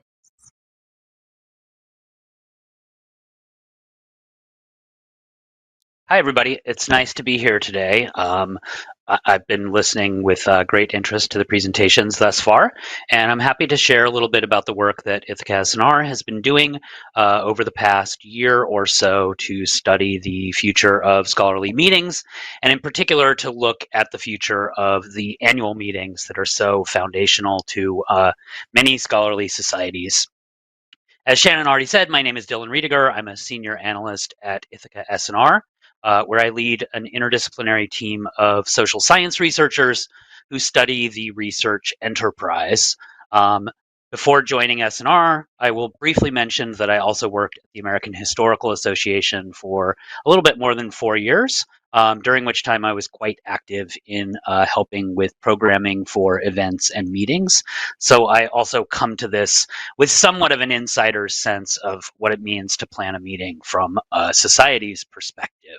Hi, everybody. It's nice to be here today. I've been listening with great interest to the presentations thus far, and I'm happy to share a little bit about the work that Ithaca S&R has been doing over the past year or so to study the future of scholarly meetings, and in particular to look at the future of the annual meetings that are so foundational to many scholarly societies. As Shannon already said, my name is Dylan Rudiger. I'm a senior analyst at Ithaca S&R. Where I lead an interdisciplinary team of social science researchers who study the research enterprise. Before joining S&R, I will briefly mention that I also worked at the American Historical Association for a little bit more than 4 years, during which time I was quite active in helping with programming for events and meetings. So I also come to this with somewhat of an insider's sense of what it means to plan a meeting from a society's perspective.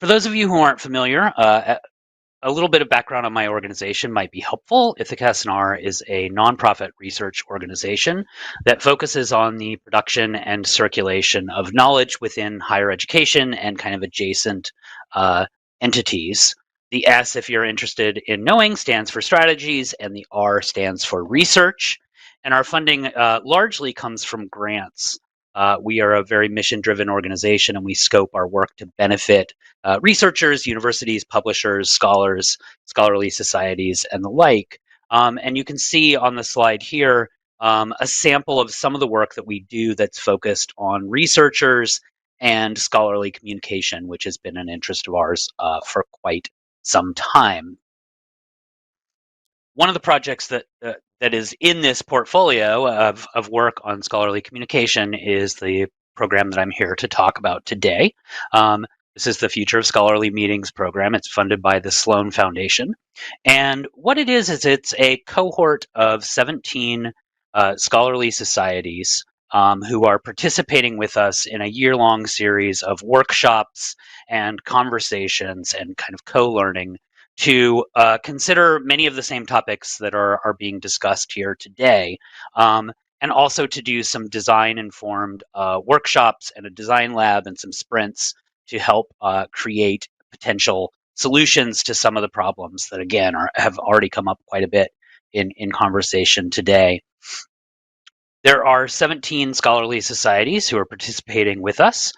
For those of you who aren't familiar, a little bit of background on my organization might be helpful. Ithaca S&R is a nonprofit research organization that focuses on the production and circulation of knowledge within higher education and kind of adjacent entities. The S, if you're interested in knowing, stands for strategies, and the R stands for research. And our funding largely comes from grants. We are a very mission-driven organization, and we scope our work to benefit researchers, universities, publishers, scholars, scholarly societies, and the like. And you can see on the slide here a sample of some of the work that we do that's focused on researchers and scholarly communication, which has been an interest of ours for quite some time. One of the projects that is in this portfolio of work on scholarly communication is the program that I'm here to talk about today. This is the Future of Scholarly Meetings program. It's funded by the Sloan Foundation. And what it is it's a cohort of 17 scholarly societies who are participating with us in a year-long series of workshops and conversations and kind of co-learning to consider many of the same topics that are being discussed here today, and also to do some design-informed workshops and a design lab and some sprints to help create potential solutions to some of the problems that, again, have already come up quite a bit in conversation today. There are 17 scholarly societies who are participating with us.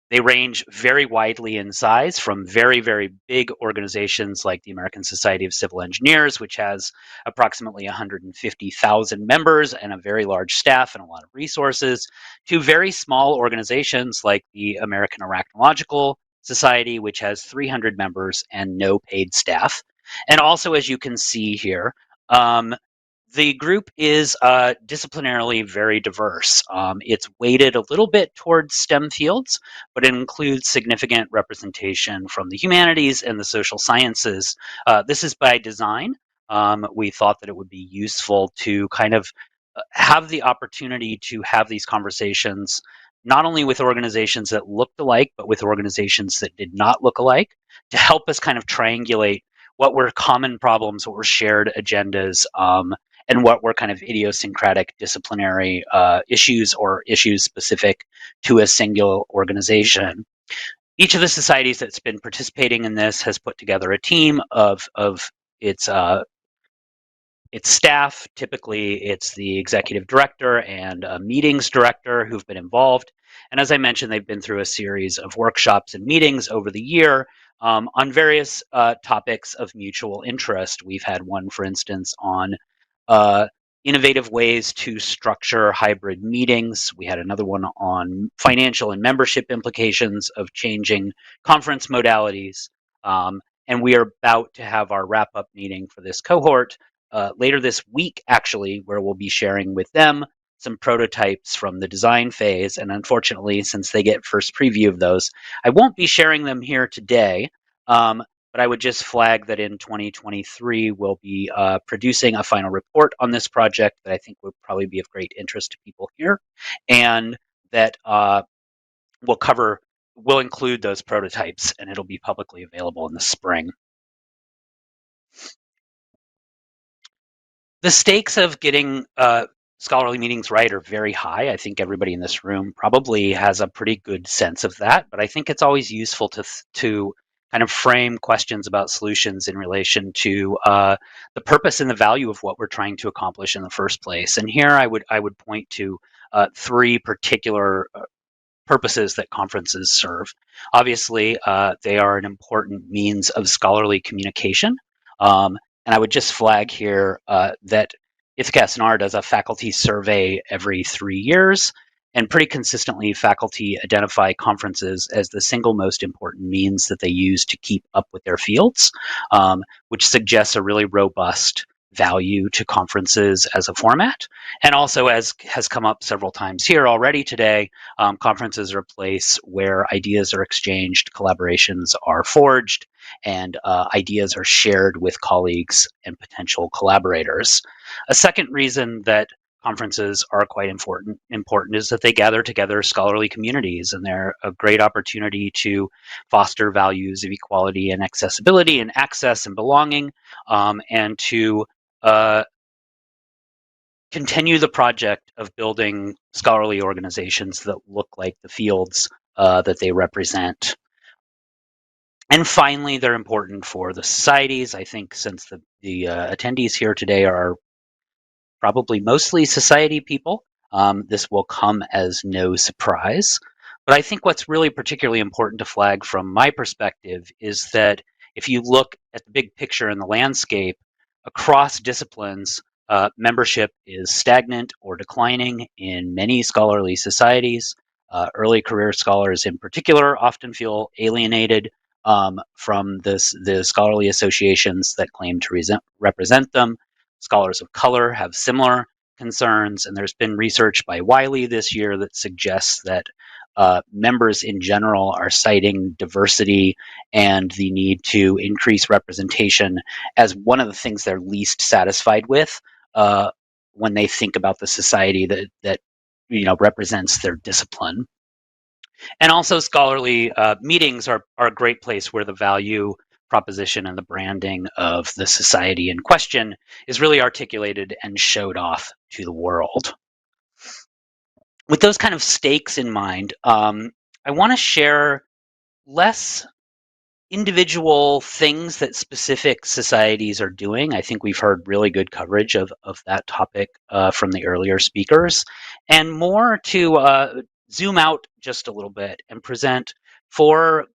They range very widely in size, from very, very big organizations like the American Society of Civil Engineers, which has approximately 150,000 members and a very large staff and a lot of resources, to very small organizations like the American Arachnological Society, which has 300 members and no paid staff. And also, as you can see here, the group is disciplinarily very diverse. It's weighted a little bit towards STEM fields, but it includes significant representation from the humanities and the social sciences. This is by design. We thought that it would be useful to kind of have the opportunity to have these conversations, not only with organizations that looked alike, but with organizations that did not look alike, to help us kind of triangulate what were common problems, what were shared agendas, and what were kind of idiosyncratic disciplinary issues or issues specific to a single organization. Each of the societies that's been participating in this has put together a team of its staff. Typically, it's the executive director and a meetings director who've been involved. And as I mentioned, they've been through a series of workshops and meetings over the year on various topics of mutual interest. We've had one, for instance, on innovative ways to structure hybrid meetings. We had another one on financial and membership implications of changing conference modalities. And we are about to have our wrap-up meeting for this cohort later this week, actually, where we'll be sharing with them some prototypes from the design phase. And unfortunately, since they get first preview of those, I won't be sharing them here today. But I would just flag that in 2023, we'll be producing a final report on this project that I think would probably be of great interest to people here, and that will include those prototypes, and it'll be publicly available in the spring. The stakes of getting scholarly meetings right are very high. I think everybody in this room probably has a pretty good sense of that, but I think it's always useful to kind of frame questions about solutions in relation to the purpose and the value of what we're trying to accomplish in the first place. And here I would point to three particular purposes that conferences serve. Obviously, they are an important means of scholarly communication. And I would just flag here that ITHCAS&R does a faculty survey every 3 years, and pretty consistently faculty identify conferences as the single most important means that they use to keep up with their fields, which suggests a really robust value to conferences as a format. And also, as has come up several times here already today, conferences are a place where ideas are exchanged, collaborations are forged, and ideas are shared with colleagues and potential collaborators. A second reason that conferences are quite important is that they gather together scholarly communities, and they're a great opportunity to foster values of equality and accessibility and access and belonging, and to continue the project of building scholarly organizations that look like the fields that they represent. And finally, they're important for the societies. I think since the attendees here today are probably mostly society people, this will come as no surprise. But I think what's really particularly important to flag from my perspective is that if you look at the big picture in the landscape, across disciplines, membership is stagnant or declining in many scholarly societies. Early career scholars in particular often feel alienated from the scholarly associations that claim to represent them. Scholars of color have similar concerns, and there's been research by Wiley this year that suggests that members in general are citing diversity and the need to increase representation as one of the things they're least satisfied with when they think about the society that represents their discipline. And also scholarly meetings are a great place where the value proposition and the branding of the society in question is really articulated and showed off to the world. With those kind of stakes in mind, I want to share less individual things that specific societies are doing. I think we've heard really good coverage of that topic from the earlier speakers, and more to zoom out just a little bit and present five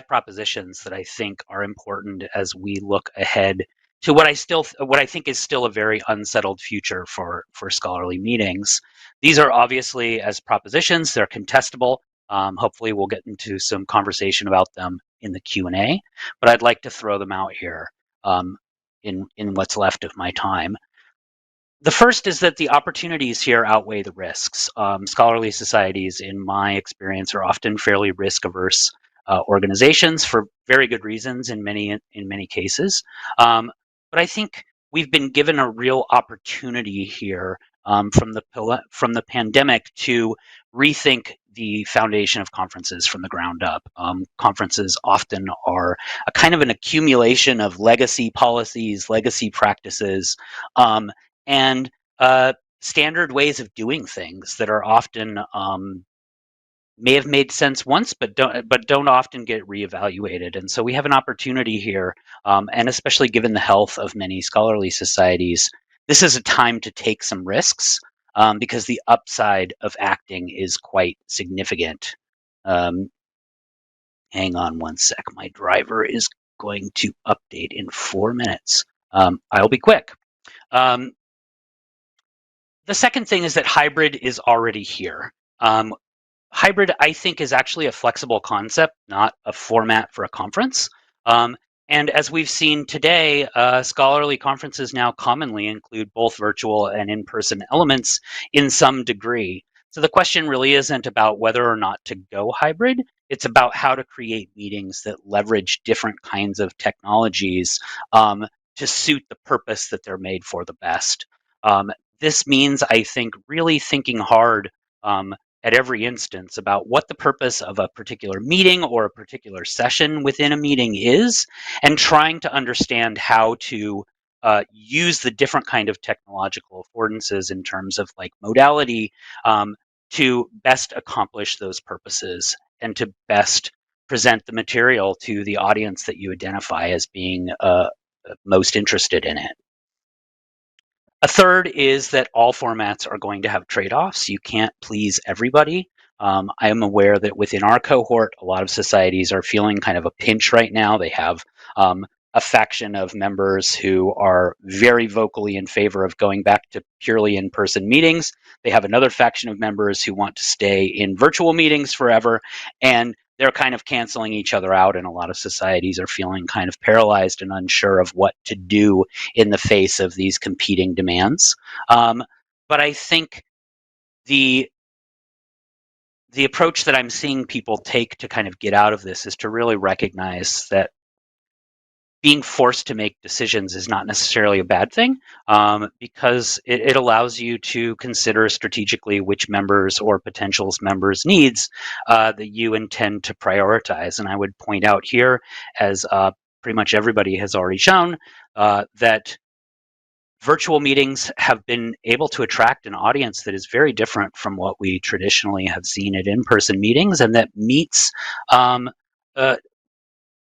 propositions that I think are important as we look ahead to what I think is still a very unsettled future for scholarly meetings. These are obviously, as propositions, they're contestable. Hopefully we'll get into some conversation about them in the Q&A, but I'd like to throw them out here in what's left of my time. The first is that the opportunities here outweigh the risks. Scholarly societies, in my experience, are often fairly risk-averse organizations for very good reasons in many cases. But I think we've been given a real opportunity here from the pandemic to rethink the foundation of conferences from the ground up. Conferences often are a kind of an accumulation of legacy policies, legacy practices, and standard ways of doing things that are often may have made sense once, but don't often get reevaluated. And so we have an opportunity here, and especially given the health of many scholarly societies, this is a time to take some risks because the upside of acting is quite significant. Hang on one sec. My driver is going to update in 4 minutes. I'll be quick. The second thing is that hybrid is already here. Hybrid, I think, is actually a flexible concept, not a format for a conference. And as we've seen today, scholarly conferences now commonly include both virtual and in-person elements in some degree. So the question really isn't about whether or not to go hybrid. It's about how to create meetings that leverage different kinds of technologies to suit the purpose that they're made for the best. This means, I think, really thinking hard at every instance about what the purpose of a particular meeting or a particular session within a meeting is, and trying to understand how to use the different kind of technological affordances in terms of like modality to best accomplish those purposes and to best present the material to the audience that you identify as being most interested in it. A third is that all formats are going to have trade-offs. You can't please everybody. I am aware that within our cohort, a lot of societies are feeling kind of a pinch right now. They have a faction of members who are very vocally in favor of going back to purely in-person meetings. They have another faction of members who want to stay in virtual meetings forever. And they're kind of canceling each other out, and a lot of societies are feeling kind of paralyzed and unsure of what to do in the face of these competing demands. But I think the approach that I'm seeing people take to kind of get out of this is to really recognize that being forced to make decisions is not necessarily a bad thing, because it allows you to consider strategically which members or potential members' needs that you intend to prioritize. And I would point out here, as pretty much everybody has already shown, that virtual meetings have been able to attract an audience that is very different from what we traditionally have seen at in-person meetings, and that meets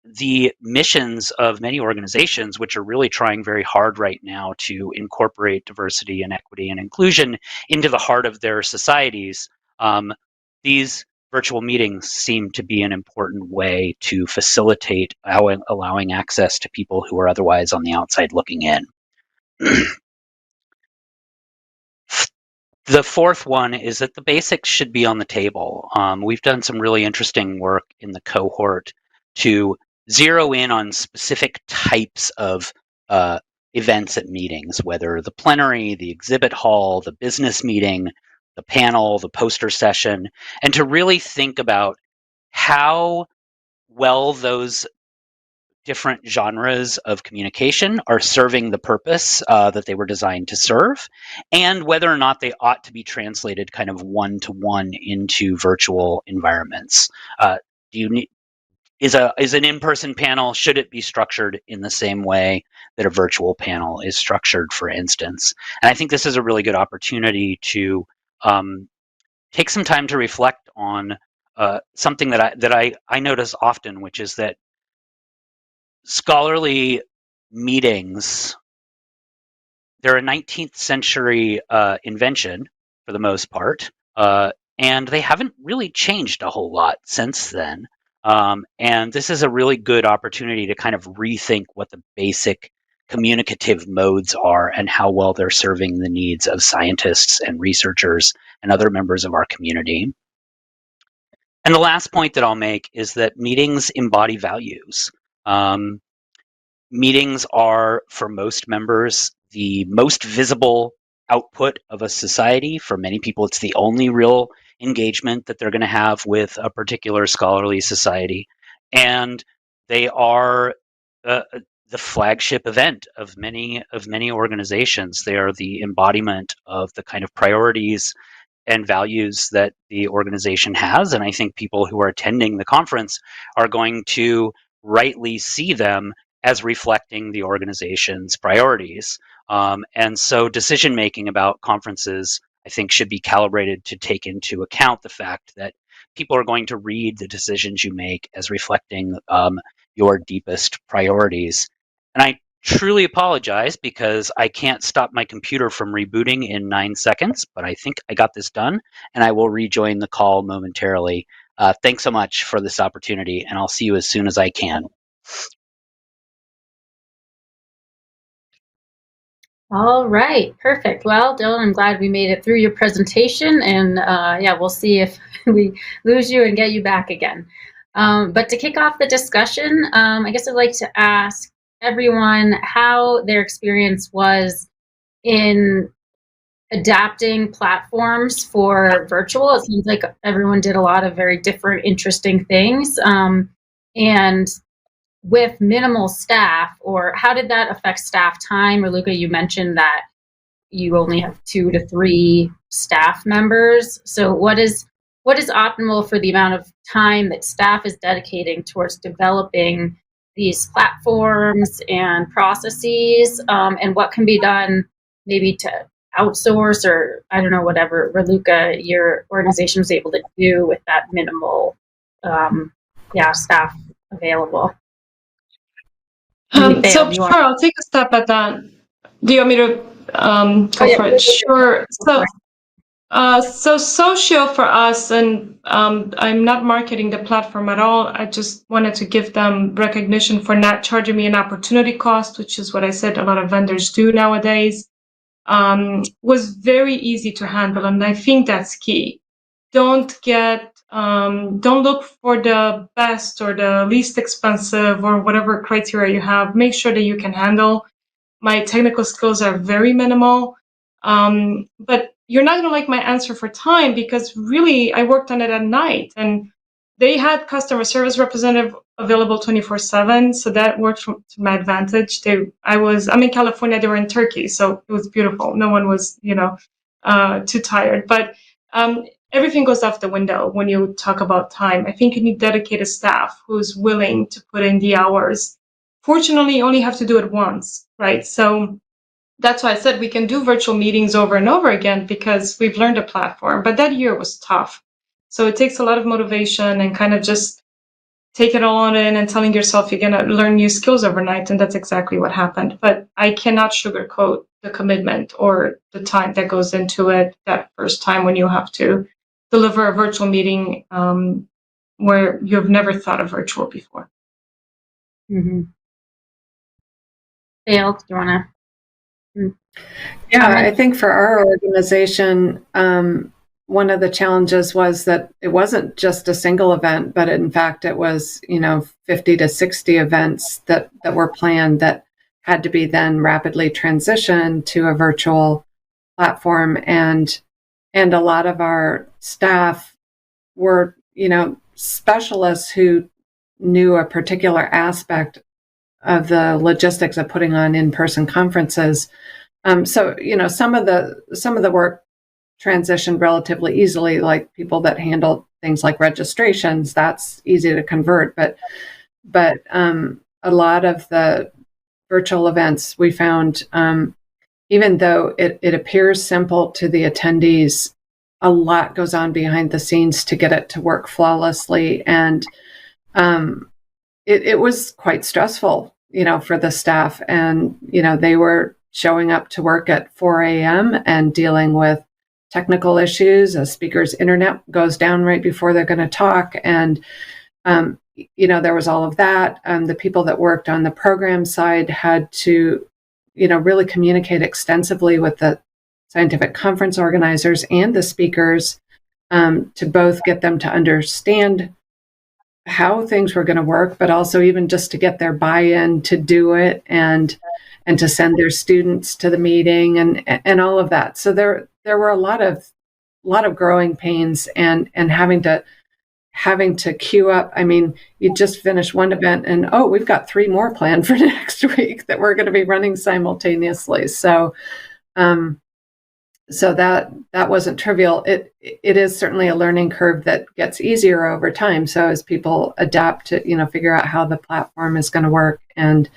the missions of many organizations, which are really trying very hard right now to incorporate diversity and equity and inclusion into the heart of their societies, these virtual meetings seem to be an important way to facilitate allowing access to people who are otherwise on the outside looking in. The fourth one is that the basics should be on the table. We've done some really interesting work in the cohort to zero in on specific types of events at meetings, whether the plenary, the exhibit hall, the business meeting, the panel, the poster session, and to really think about how well those different genres of communication are serving the purpose that they were designed to serve, and whether or not they ought to be translated kind of one-to-one into virtual environments. Do you need, is an in-person panel, should it be structured in the same way that a virtual panel is structured, for instance? And I think this is a really good opportunity to take some time to reflect on something that I notice often, which is that scholarly meetings, they're a 19th century invention for the most part, and they haven't really changed a whole lot since then. And this is a really good opportunity to kind of rethink what the basic communicative modes are and how well they're serving the needs of scientists and researchers and other members of our community. And the last point that I'll make is that meetings embody values. Meetings are, for most members, the most visible output of a society. For many people, it's the only real engagement that they're going to have with a particular scholarly society. And they are the flagship event of many organizations. They are the embodiment of the kind of priorities and values that the organization has. And I think people who are attending the conference are going to rightly see them as reflecting the organization's priorities. And so decision making about conferences, I think, should be calibrated to take into account the fact that people are going to read the decisions you make as reflecting your deepest priorities. And I truly apologize because I can't stop my computer from rebooting in 9 seconds, but I think I got this done and I will rejoin the call momentarily. Thanks so much for this opportunity, and I'll see you as soon as I can. All right, perfect. Well, Dylan, I'm glad we made it through your presentation, and yeah, we'll see if we lose you and get you back again. But to kick off the discussion, I guess I'd like to ask everyone how their experience was in adapting platforms for virtual. It seems like everyone did a lot of very different, interesting things. And with minimal staff, or how did that affect staff time? Or Luca, you mentioned that you only have 2 to 3 staff members. So what is optimal for the amount of time that staff is dedicating towards developing these platforms and processes, and what can be done maybe to outsource, or I don't know, whatever Luca, your organization was able to do with that minimal staff available? So sure, I'll take a step at that. Do you want me to go for it? Sure. So social for us, and I'm not marketing the platform at all. I just wanted to give them recognition for not charging me an opportunity cost, which is what I said a lot of vendors do nowadays. Was very easy to handle, and I think that's key. Don't look for the best or the least expensive or whatever criteria you have. Make sure that you can handle. My technical skills are very minimal, but you're not going to like my answer for time, because really I worked on it at night, and they had customer service representative available 24/7, so that worked to my advantage. I'm in California, they were in Turkey, so it was beautiful. No one was, too tired. But everything goes off the window when you talk about time. I think you need dedicated staff who's willing to put in the hours. Fortunately, you only have to do it once, right? So that's why I said we can do virtual meetings over and over again, because we've learned a platform. But that year was tough. So it takes a lot of motivation and kind of just take it all in and telling yourself you're going to learn new skills overnight. And that's exactly what happened. But I cannot sugarcoat the commitment or the time that goes into it that first time when you have to deliver a virtual meeting where you've never thought of virtual before. Mm-hmm. Dale, do you want to? Yeah, I think for our organization, one of the challenges was that it wasn't just a single event, but in fact, it was 50 to 60 events that were planned that had to be then rapidly transitioned to a virtual platform, and a lot of our staff were specialists who knew a particular aspect of the logistics of putting on in-person conferences. So some of the work transitioned relatively easily, like people that handle things like registrations. That's easy to convert, but a lot of the virtual events we found, even though it appears simple to the attendees, a lot goes on behind the scenes to get it to work flawlessly, and it was quite stressful, for the staff, and they were showing up to work at 4 a.m. and dealing with technical issues. A speaker's internet goes down right before they're going to talk. And, there was all of that. The people that worked on the program side had to, really communicate extensively with the scientific conference organizers and the speakers to both get them to understand how things were going to work, but also even just to get their buy-in to do it and to send their students to the meeting and all of that. So there were a lot of growing pains and having to queue up. I mean, you just finished one event and we've got 3 more planned for next week that we're going to be running simultaneously. So that wasn't trivial. It is certainly a learning curve that gets easier over time. So as people adapt to figure out how the platform is going to work, and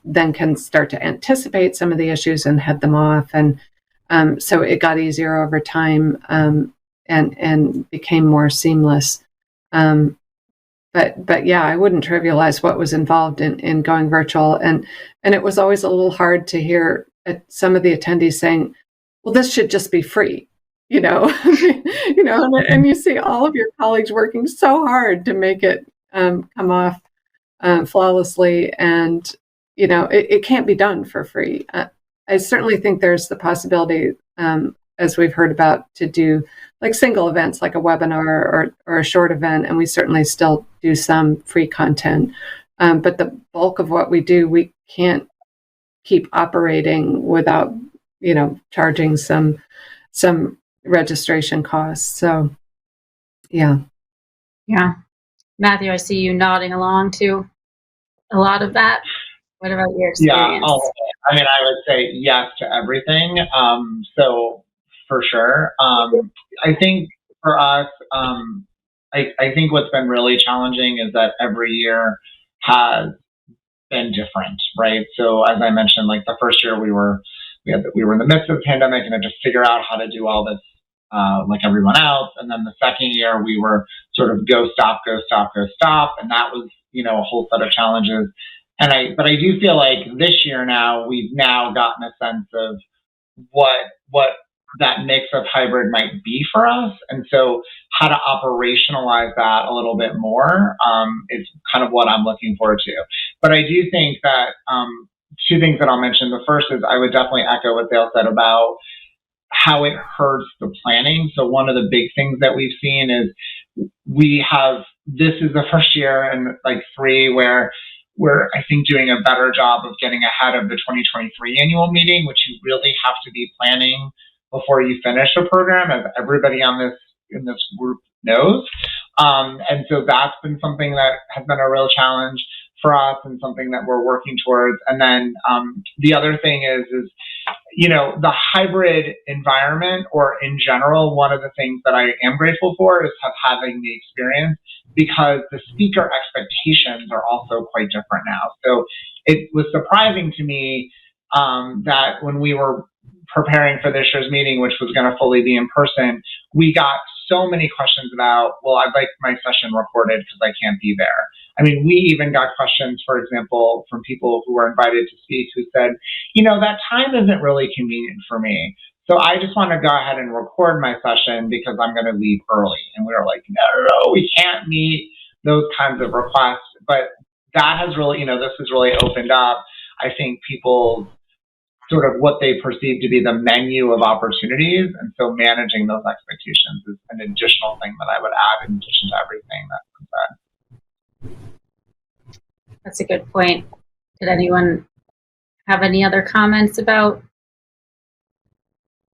then can start to anticipate some of the issues and head them off. And so it got easier over time and became more seamless. But yeah, I wouldn't trivialize what was involved in going virtual. And it was always a little hard to hear some of the attendees saying, well, this should just be free, and you see all of your colleagues working so hard to make it come off flawlessly, and it can't be done for free. I certainly think there's the possibility, as we've heard about, to do like single events, like a webinar or a short event, and we certainly still do some free content. But the bulk of what we do, we can't keep operating without charging some registration costs. So, yeah. Matthew, I see you nodding along to a lot of that. What about your experience? Yeah, I would say yes to everything. So for sure. I think for us, I think what's been really challenging is that every year has been different, right? So as I mentioned, like the first year we were in the midst of the pandemic and had to figure out how to do all this like everyone else. And then the second year we were sort of go, stop. And that was, a whole set of challenges. But I do feel like this year now, we've now gotten a sense of what that mix of hybrid might be for us. And so how to operationalize that a little bit more is kind of what I'm looking forward to. But I do think that 2 things that I'll mention. The first is I would definitely echo what Dale said about how it hurts the planning. So one of the big things that we've seen is this is the first year in like 3 where we're, I think, doing a better job of getting ahead of the 2023 annual meeting, which you really have to be planning before you finish a program, as everybody in this group knows. And so that's been something that has been a real challenge for us and something that we're working towards. And then the other thing is the hybrid environment, or in general, one of the things that I am grateful for is having the experience, because the speaker expectations are also quite different now. So it was surprising to me that when we were preparing for this year's meeting, which was going to fully be in person, we got so many questions about, well, I'd like my session recorded because I can't be there. I mean, we even got questions, for example, from people who were invited to speak who said, that time isn't really convenient for me. So I just want to go ahead and record my session because I'm going to leave early. And we were like, no, we can't meet those kinds of requests. But that has really, this has really opened up, I think, people's sort of what they perceive to be the menu of opportunities. And so managing those expectations is an additional thing that I would add in addition to everything that's been said. That's a good point. Did anyone have any other comments about?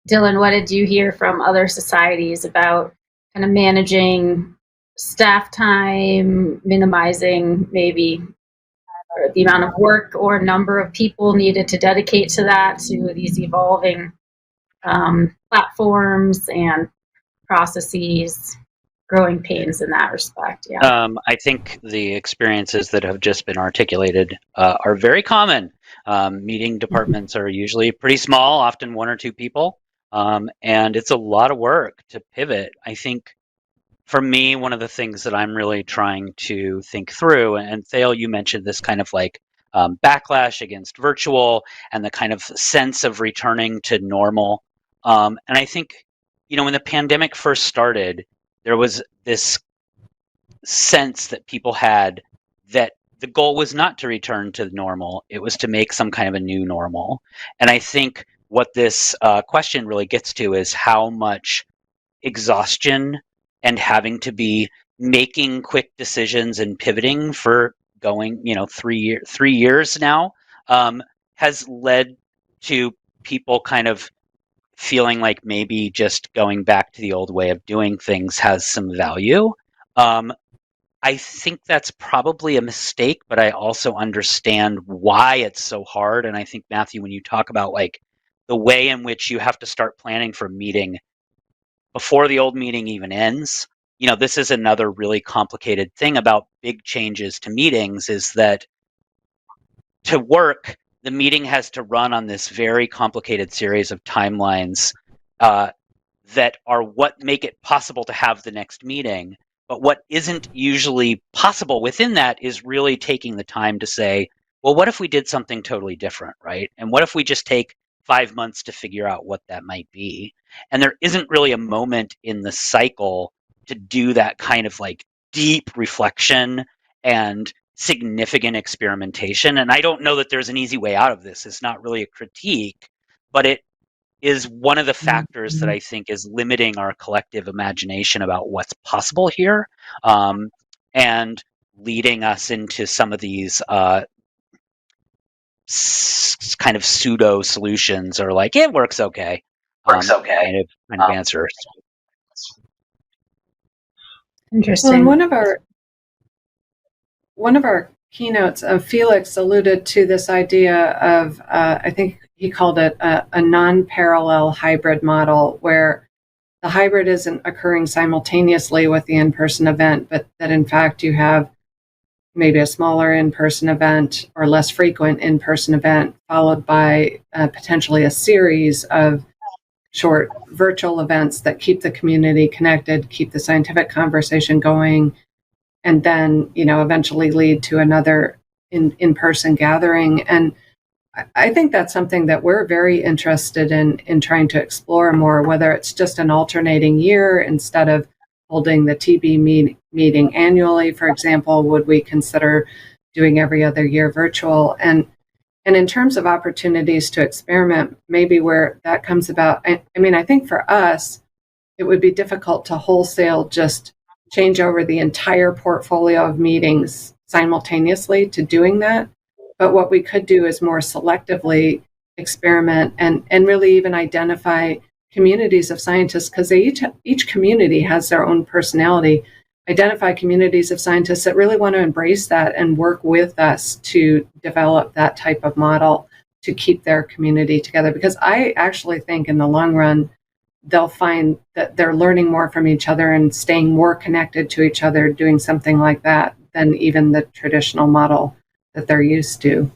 Dylan, what did you hear from other societies about kind of managing staff time, minimizing maybe the amount of work or number of people needed to dedicate to that, to these evolving platforms and processes, growing pains in that respect? Yeah. I think the experiences that have just been articulated are very common. Meeting departments are usually pretty small, often one or two people, and it's a lot of work to pivot. I think for me, one of the things that I'm really trying to think through, and Thale, you mentioned this kind of like backlash against virtual and the kind of sense of returning to normal. And I think, when the pandemic first started, there was this sense that people had that the goal was not to return to normal. It was to make some kind of a new normal. And I think what this question really gets to is how much exhaustion and having to be making quick decisions and pivoting for going, 3 years now, has led to people kind of feeling like maybe just going back to the old way of doing things has some value. I think that's probably a mistake, but I also understand why it's so hard. And I think, Matthew, when you talk about like the way in which you have to start planning for a meeting before the old meeting even ends, this is another really complicated thing about big changes to meetings, is that to work, the meeting has to run on this very complicated series of timelines that are what make it possible to have the next meeting. But what isn't usually possible within that is really taking the time to say, well, what if we did something totally different, right? And what if we just take 5 months to figure out what that might be? And there isn't really a moment in the cycle to do that kind of like deep reflection and significant experimentation. And I don't know that there's an easy way out of this. It's not really a critique, but it is one of the factors that I think is limiting our collective imagination about what's possible here, and leading us into some of these kind of pseudo solutions, or like, it works okay, kind of answers. Interesting. Well, one of our keynotes, Felix alluded to this idea of, I think he called it a non-parallel hybrid model, where the hybrid isn't occurring simultaneously with the in-person event, but that in fact you have maybe a smaller in-person event or less frequent in-person event, followed by potentially a series of short virtual events that keep the community connected, keep the scientific conversation going, and then, eventually lead to another in-person gathering. And I think that's something that we're very interested in trying to explore more, whether it's just an alternating year instead of holding the TB meeting annually, for example. Would we consider doing every other year virtual? And in terms of opportunities to experiment, maybe where that comes about, I think for us, it would be difficult to wholesale just change over the entire portfolio of meetings simultaneously to doing that. But what we could do is more selectively experiment and really even identify communities of scientists, because each community has their own personality. Identify communities of scientists that really want to embrace that and work with us to develop that type of model to keep their community together. Because I actually think in the long run, they'll find that they're learning more from each other and staying more connected to each other doing something like that than even the traditional model that they're used to.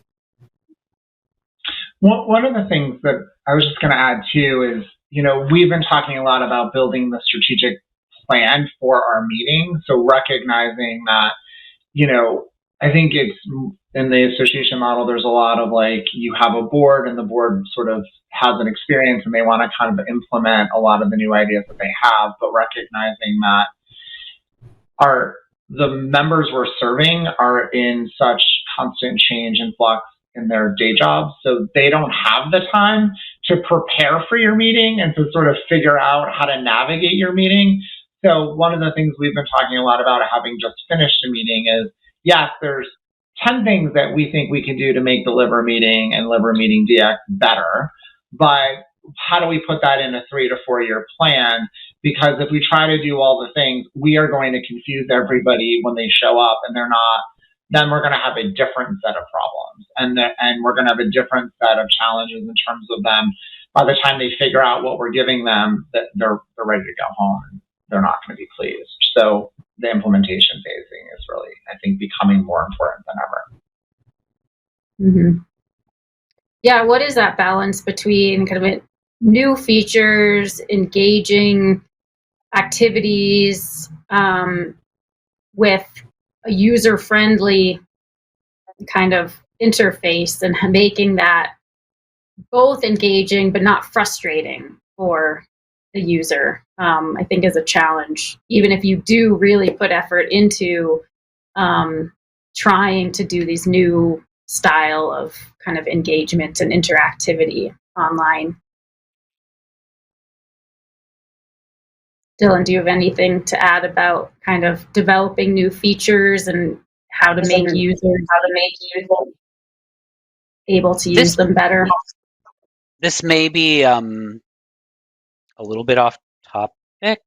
One of the things that I was just going to add too is, we've been talking a lot about building the strategic planned for our meeting. So recognizing that, I think it's in the association model, there's a lot of like, you have a board and the board sort of has an experience and they want to kind of implement a lot of the new ideas that they have, but recognizing that the members we're serving are in such constant change and flux in their day jobs. So they don't have the time to prepare for your meeting and to sort of figure out how to navigate your meeting. So one of the things we've been talking a lot about, having just finished a meeting, is yes, there's 10 things that we think we can do to make the liver meeting and liver meeting DX better, but how do we put that in a 3 to 4 year plan? Because if we try to do all the things, we are going to confuse everybody when they show up and they're not, then we're going to have a different set of problems. And we're going to have a different set of challenges in terms of them. By the time they figure out what we're giving them, that they're ready to go home and they're not going to be pleased. So the implementation phasing is really, I think, becoming more important than ever. Mm-hmm. Yeah, what is that balance between kind of new features, engaging activities with a user-friendly kind of interface, and making that both engaging but not frustrating for the user, I think is a challenge, even if you do really put effort into trying to do these new style of kind of engagement and interactivity online. Dylan, do you have anything to add about kind of developing new features and how to make users able to use them better? This may be a little bit off topic,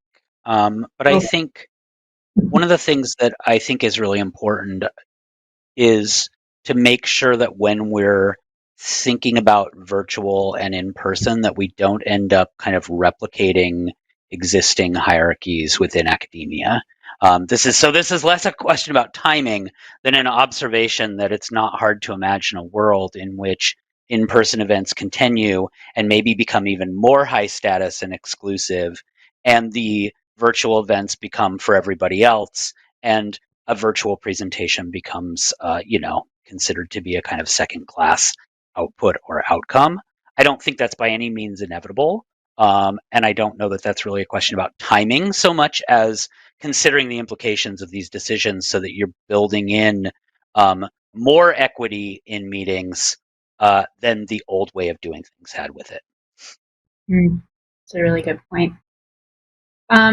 but I think one of the things that I think is really important is to make sure that when we're thinking about virtual and in person, that we don't end up kind of replicating existing hierarchies within academia. This is less a question about timing than an observation that it's not hard to imagine a world in which in-person events continue and maybe become even more high status and exclusive, and the virtual events become for everybody else, and a virtual presentation becomes, considered to be a kind of second-class output or outcome. I don't think that's by any means inevitable. And I don't know that that's really a question about timing so much as considering the implications of these decisions so that you're building in more equity in meetings than the old way of doing things had with it. That's a really good point.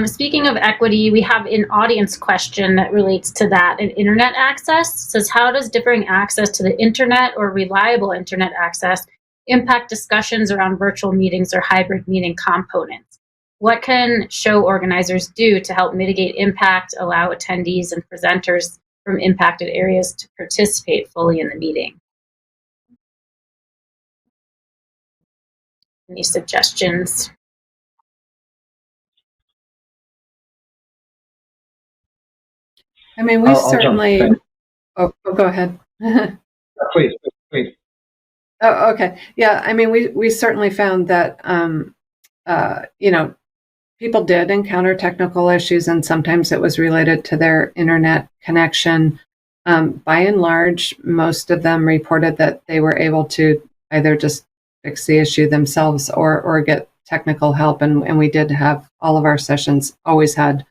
Speaking of equity, we have an audience question that relates to that. And internet access says, how does differing access to the internet or reliable internet access impact discussions around virtual meetings or hybrid meeting components? What can show organizers do to help mitigate impact, allow attendees and presenters from impacted areas to participate fully in the meeting? Any suggestions? I mean, we certainly. Oh, go ahead. Please. Oh, okay. Yeah, I mean, we certainly found that people did encounter technical issues, and sometimes it was related to their internet connection. By and large, most of them reported that they were able to either just fix the issue themselves or get technical help. And we did have all of our sessions always had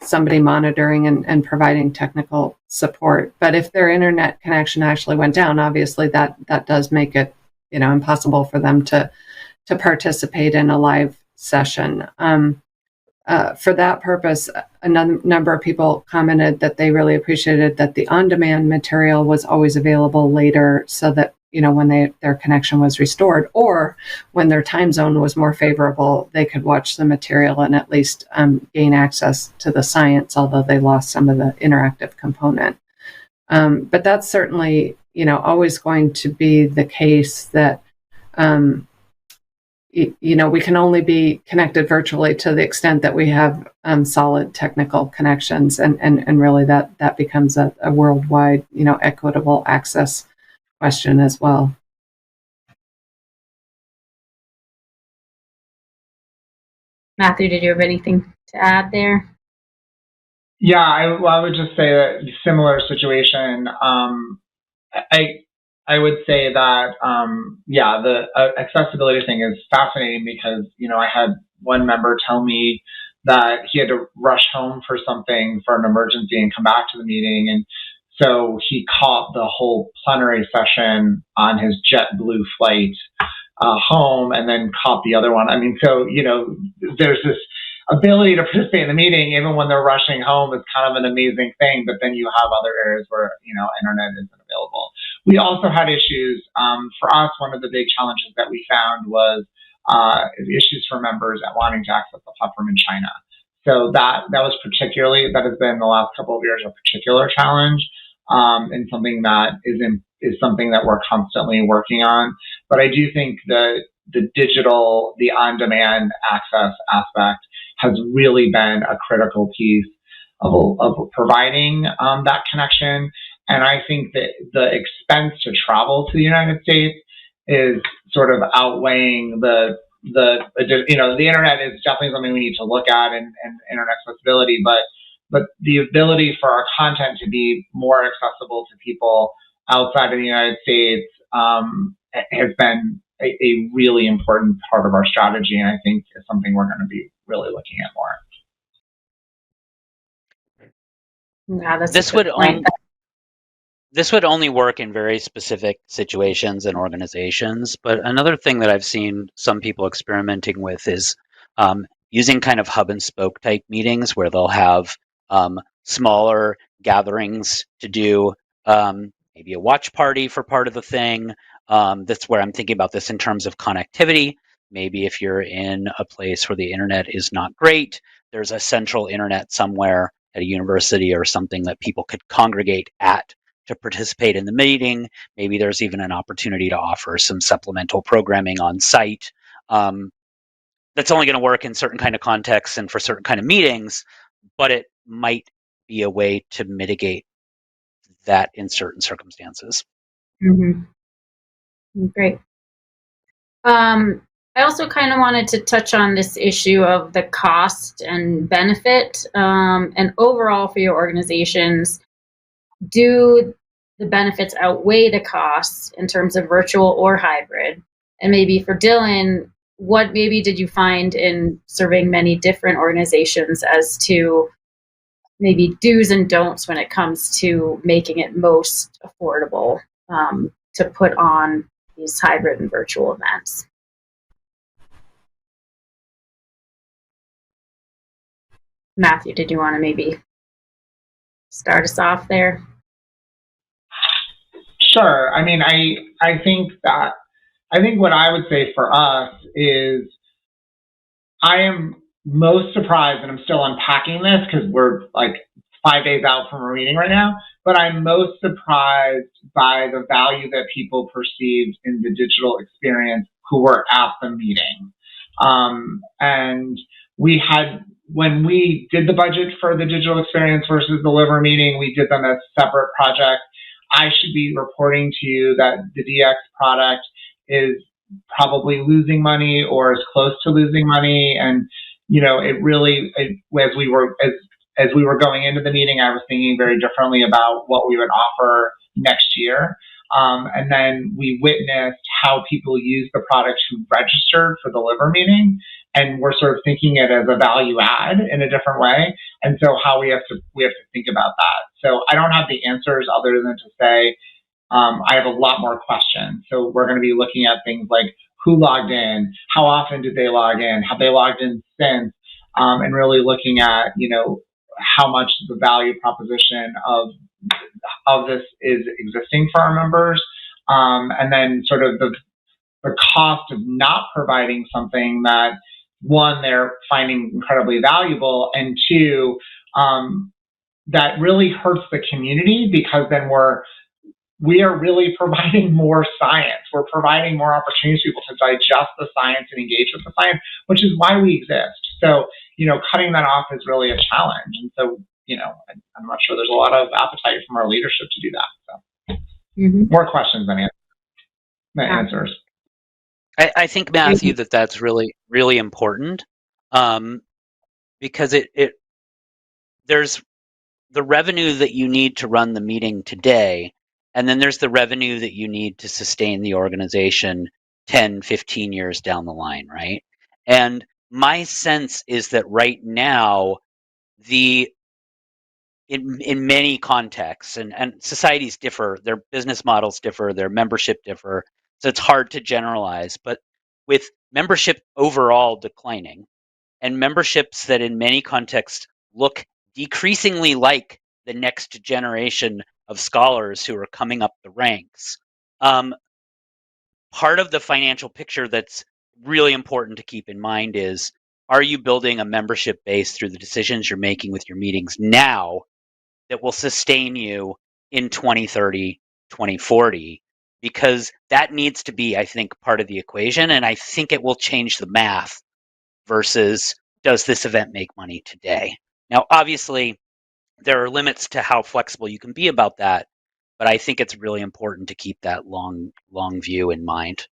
somebody monitoring and providing technical support. But if their internet connection actually went down, obviously that does make it impossible for them to participate in a live session. For that purpose, a number of people commented that they really appreciated that the on-demand material was always available later, so that when their connection was restored, or when their time zone was more favorable, they could watch the material and at least gain access to the science, although they lost some of the interactive component. But that's certainly always going to be the case, that we can only be connected virtually to the extent that we have solid technical connections, and really that becomes a worldwide equitable access question as well. Matthew, did you have anything to add there? Yeah, I would just say that similar situation. I would say that yeah, the accessibility thing is fascinating because I had one member tell me that he had to rush home for something for an emergency and come back to the meeting, and so he caught the whole plenary session on his JetBlue flight home, and then caught the other one. I mean, so there's this ability to participate in the meeting even when they're rushing home is kind of an amazing thing, but then you have other areas where internet isn't available. We also had issues. For us, one of the big challenges that we found was issues for members at wanting to access the platform in China. So that has been the last couple of years a particular challenge, and something that is something that we're constantly working on. But I do think that the digital, the on-demand access aspect has really been a critical piece of providing that connection. And I think that the expense to travel to the United States is sort of outweighing the internet is definitely something we need to look at, and internet accessibility, but the ability for our content to be more accessible to people outside of the United States has been a really important part of our strategy, and I think it's something we're going to be really looking at more. Yeah, that's a good point. This would only work in very specific situations and organizations. But another thing that I've seen some people experimenting with is using kind of hub and spoke type meetings where they'll have smaller gatherings to do maybe a watch party for part of the thing. That's where I'm thinking about this in terms of connectivity. Maybe if you're in a place where the internet is not great, there's a central internet somewhere at a university or something that people could congregate at to participate in the meeting. Maybe there's even an opportunity to offer some supplemental programming on site. That's only going to work in certain kind of contexts and for certain kind of meetings, but it might be a way to mitigate that in certain circumstances. Mm-hmm. Great. I also kind of wanted to touch on this issue of the cost and benefit, and overall for your organizations. Do the benefits outweigh the costs in terms of virtual or hybrid? And maybe for Dylan, what maybe did you find in serving many different organizations as to maybe do's and don'ts when it comes to making it most affordable to put on these hybrid and virtual events? Matthew, did you want to maybe start us off there? Sure. I mean, I think what I would say for us is I am most surprised, and I'm still unpacking this because we're like 5 days out from our meeting right now, but I'm most surprised by the value that people perceived in the digital experience who were at the meeting. And when we did the budget for the digital experience versus the liver meeting, we did them as separate projects. I should be reporting to you that the DX product is probably losing money or is close to losing money. And, as we were going into the meeting, I was thinking very differently about what we would offer next year. And then we witnessed how people use the product who registered for the liver meeting, and we're sort of thinking it as a value add in a different way. And so how we have to think about that. So I don't have the answers other than to say I have a lot more questions. So we're going to be looking at things like who logged in, how often did they log in, have they logged in since, and really looking at how much the value proposition of this is existing for our members, and then sort of the cost of not providing something that, one, they're finding incredibly valuable, and two, that really hurts the community because then we are really providing more science. We're providing more opportunities for people to digest the science and engage with the science, which is why we exist. So, cutting that off is really a challenge. And so, I'm not sure there's a lot of appetite from our leadership to do that. So more questions than answers. I think, Matthew, that's really, really important. because there's the revenue that you need to run the meeting today, and then there's the revenue that you need to sustain the organization 10, 15 years down the line, right? And my sense is that right now, in many contexts, and societies differ, their business models differ, their membership differ, so it's hard to generalize. But with membership overall declining, and memberships that in many contexts look decreasingly like the next generation of scholars who are coming up the ranks, part of the financial picture that's really important to keep in mind is, are you building a membership base through the decisions you're making with your meetings now that will sustain you in 2030, 2040? Because that needs to be, I think, part of the equation. And I think it will change the math versus, does this event make money today? Now, obviously, there are limits to how flexible you can be about that, but I think it's really important to keep that long view in mind.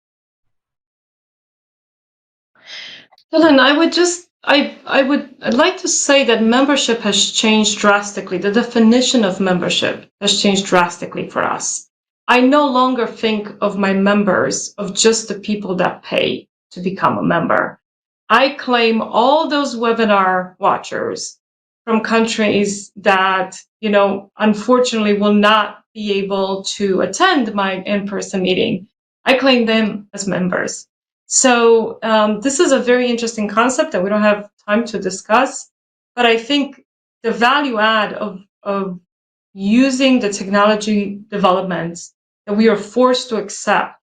Helen, I'd like to say that membership has changed drastically. The definition of membership has changed drastically for us. I no longer think of my members of just the people that pay to become a member. I claim all those webinar watchers from countries that, unfortunately will not be able to attend my in-person meeting. I claim them as members. So this is a very interesting concept that we don't have time to discuss, but I think the value add of using the technology developments that we are forced to accept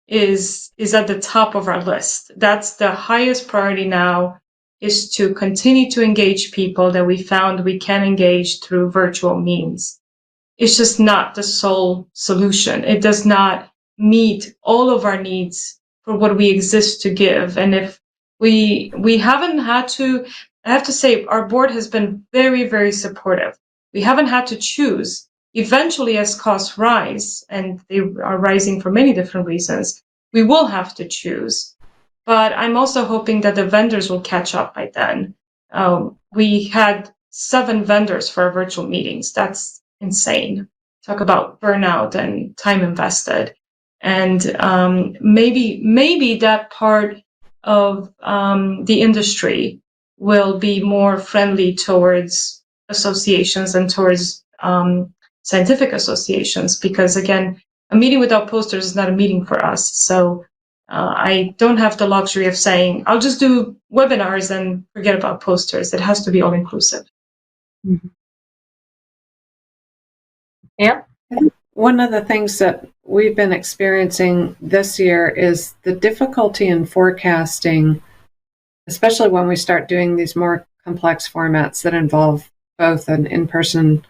is at the top of our list. That's the highest priority now, is to continue to engage people that we found we can engage through virtual means. It's just not the sole solution. It does not meet all of our needs for what we exist to give. And if we haven't had to, I have to say, our board has been very, very supportive. We haven't had to choose. Eventually, as costs rise, and they are rising for many different reasons, we will have to choose. But I'm also hoping that the vendors will catch up by then. We had 7 vendors for our virtual meetings. That's insane. Talk about burnout and time invested. And maybe that part of the industry will be more friendly towards associations and towards scientific associations, because again, a meeting without posters is not a meeting for us. So I don't have the luxury of saying, I'll just do webinars and forget about posters. It has to be all inclusive. Mm-hmm. Yep. One of the things that we've been experiencing this year is the difficulty in forecasting, especially when we start doing these more complex formats that involve both an in-person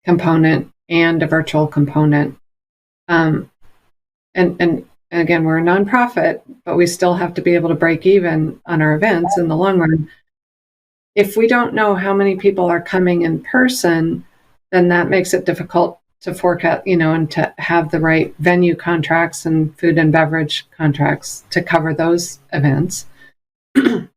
component and a virtual component. And again, we're a nonprofit, but we still have to be able to break even on our events in the long run. If we don't know how many people are coming in person, then that makes it difficult to forecast, and to have the right venue contracts and food and beverage contracts to cover those events. And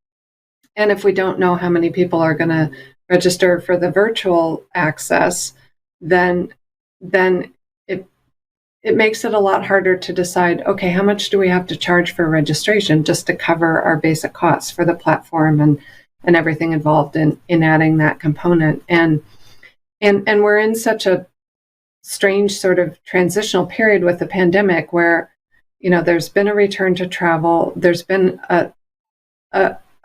if we don't know how many people are going to register for the virtual access, then it makes it a lot harder to decide, okay, how much do we have to charge for registration just to cover our basic costs for the platform and everything involved in adding that component. And we're in such a strange sort of transitional period with the pandemic where, there's been a return to travel. There's been a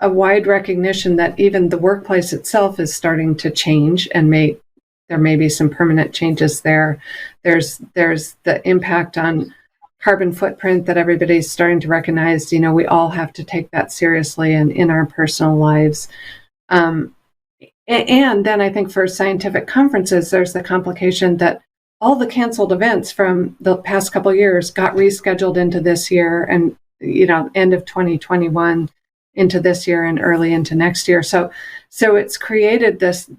wide recognition that even the workplace itself is starting to change, and there may be some permanent changes there. There's the impact on carbon footprint that everybody's starting to recognize. We all have to take that seriously in our personal lives. And then I think for scientific conferences, there's the complication that all the canceled events from the past couple of years got rescheduled into this year, and end of 2021 into this year and early into next year. So it's created this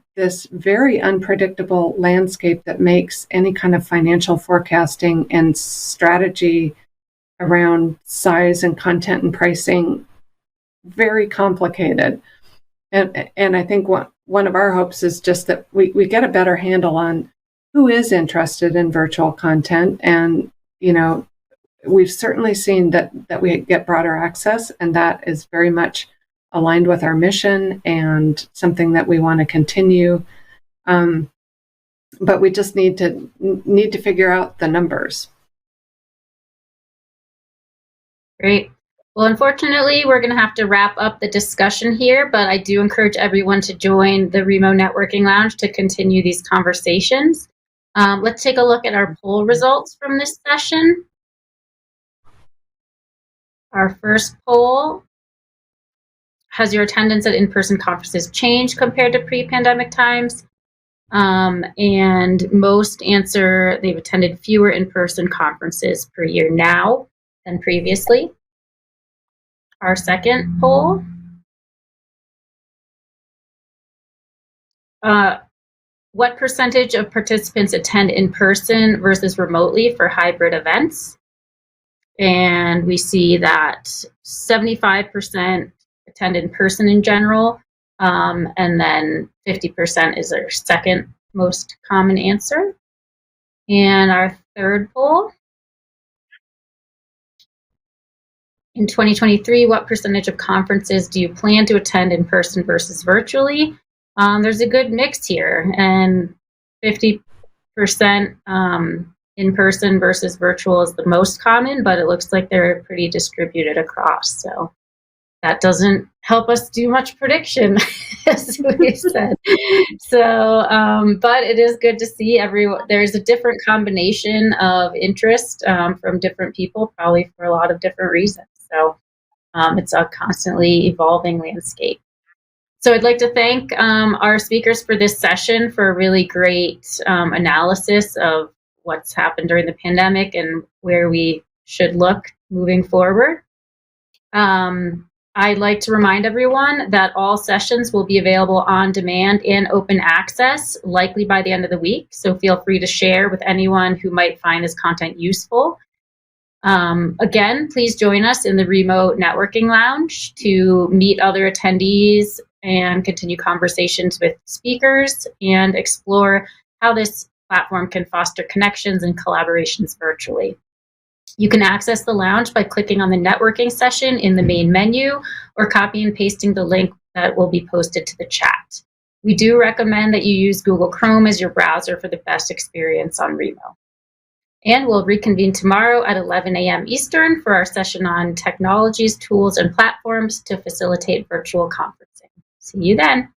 very unpredictable landscape that makes any kind of financial forecasting and strategy around size and content and pricing very complicated. And I think one of our hopes is just that we get a better handle on who is interested in virtual content. And, we've certainly seen that we get broader access, and that is very much aligned with our mission and something that we want to continue. But we just need to figure out the numbers. Great. Well, unfortunately, we're going to have to wrap up the discussion here, but I do encourage everyone to join the Remo Networking Lounge to continue these conversations. Let's take a look at our poll results from this session. Our first poll: has your attendance at in-person conferences changed compared to pre-pandemic times? And most answer they've attended fewer in-person conferences per year now than previously. Our second poll: what percentage of participants attend in person versus remotely for hybrid events? And we see that 75% attend in person in general, and then 50% is our second most common answer. And our third poll: in 2023, what percentage of conferences do you plan to attend in person versus virtually? There's a good mix here, and 50% in person versus virtual is the most common, but it looks like they're pretty distributed across. So that doesn't help us do much prediction, as we said. So, but it is good to see there's a different combination of interest from different people, probably for a lot of different reasons. So it's a constantly evolving landscape. So I'd like to thank our speakers for this session for a really great analysis of what's happened during the pandemic and where we should look moving forward. I'd like to remind everyone that all sessions will be available on demand and open access, likely by the end of the week. So feel free to share with anyone who might find this content useful. Again, please join us in the Remote Networking Lounge to meet other attendees and continue conversations with speakers and explore how this platform can foster connections and collaborations virtually. You can access the lounge by clicking on the networking session in the main menu or copy and pasting the link that will be posted to the chat. We do recommend that you use Google Chrome as your browser for the best experience on Remo. And we'll reconvene tomorrow at 11 a.m. Eastern for our session on technologies, tools, and platforms to facilitate virtual conferencing. See you then.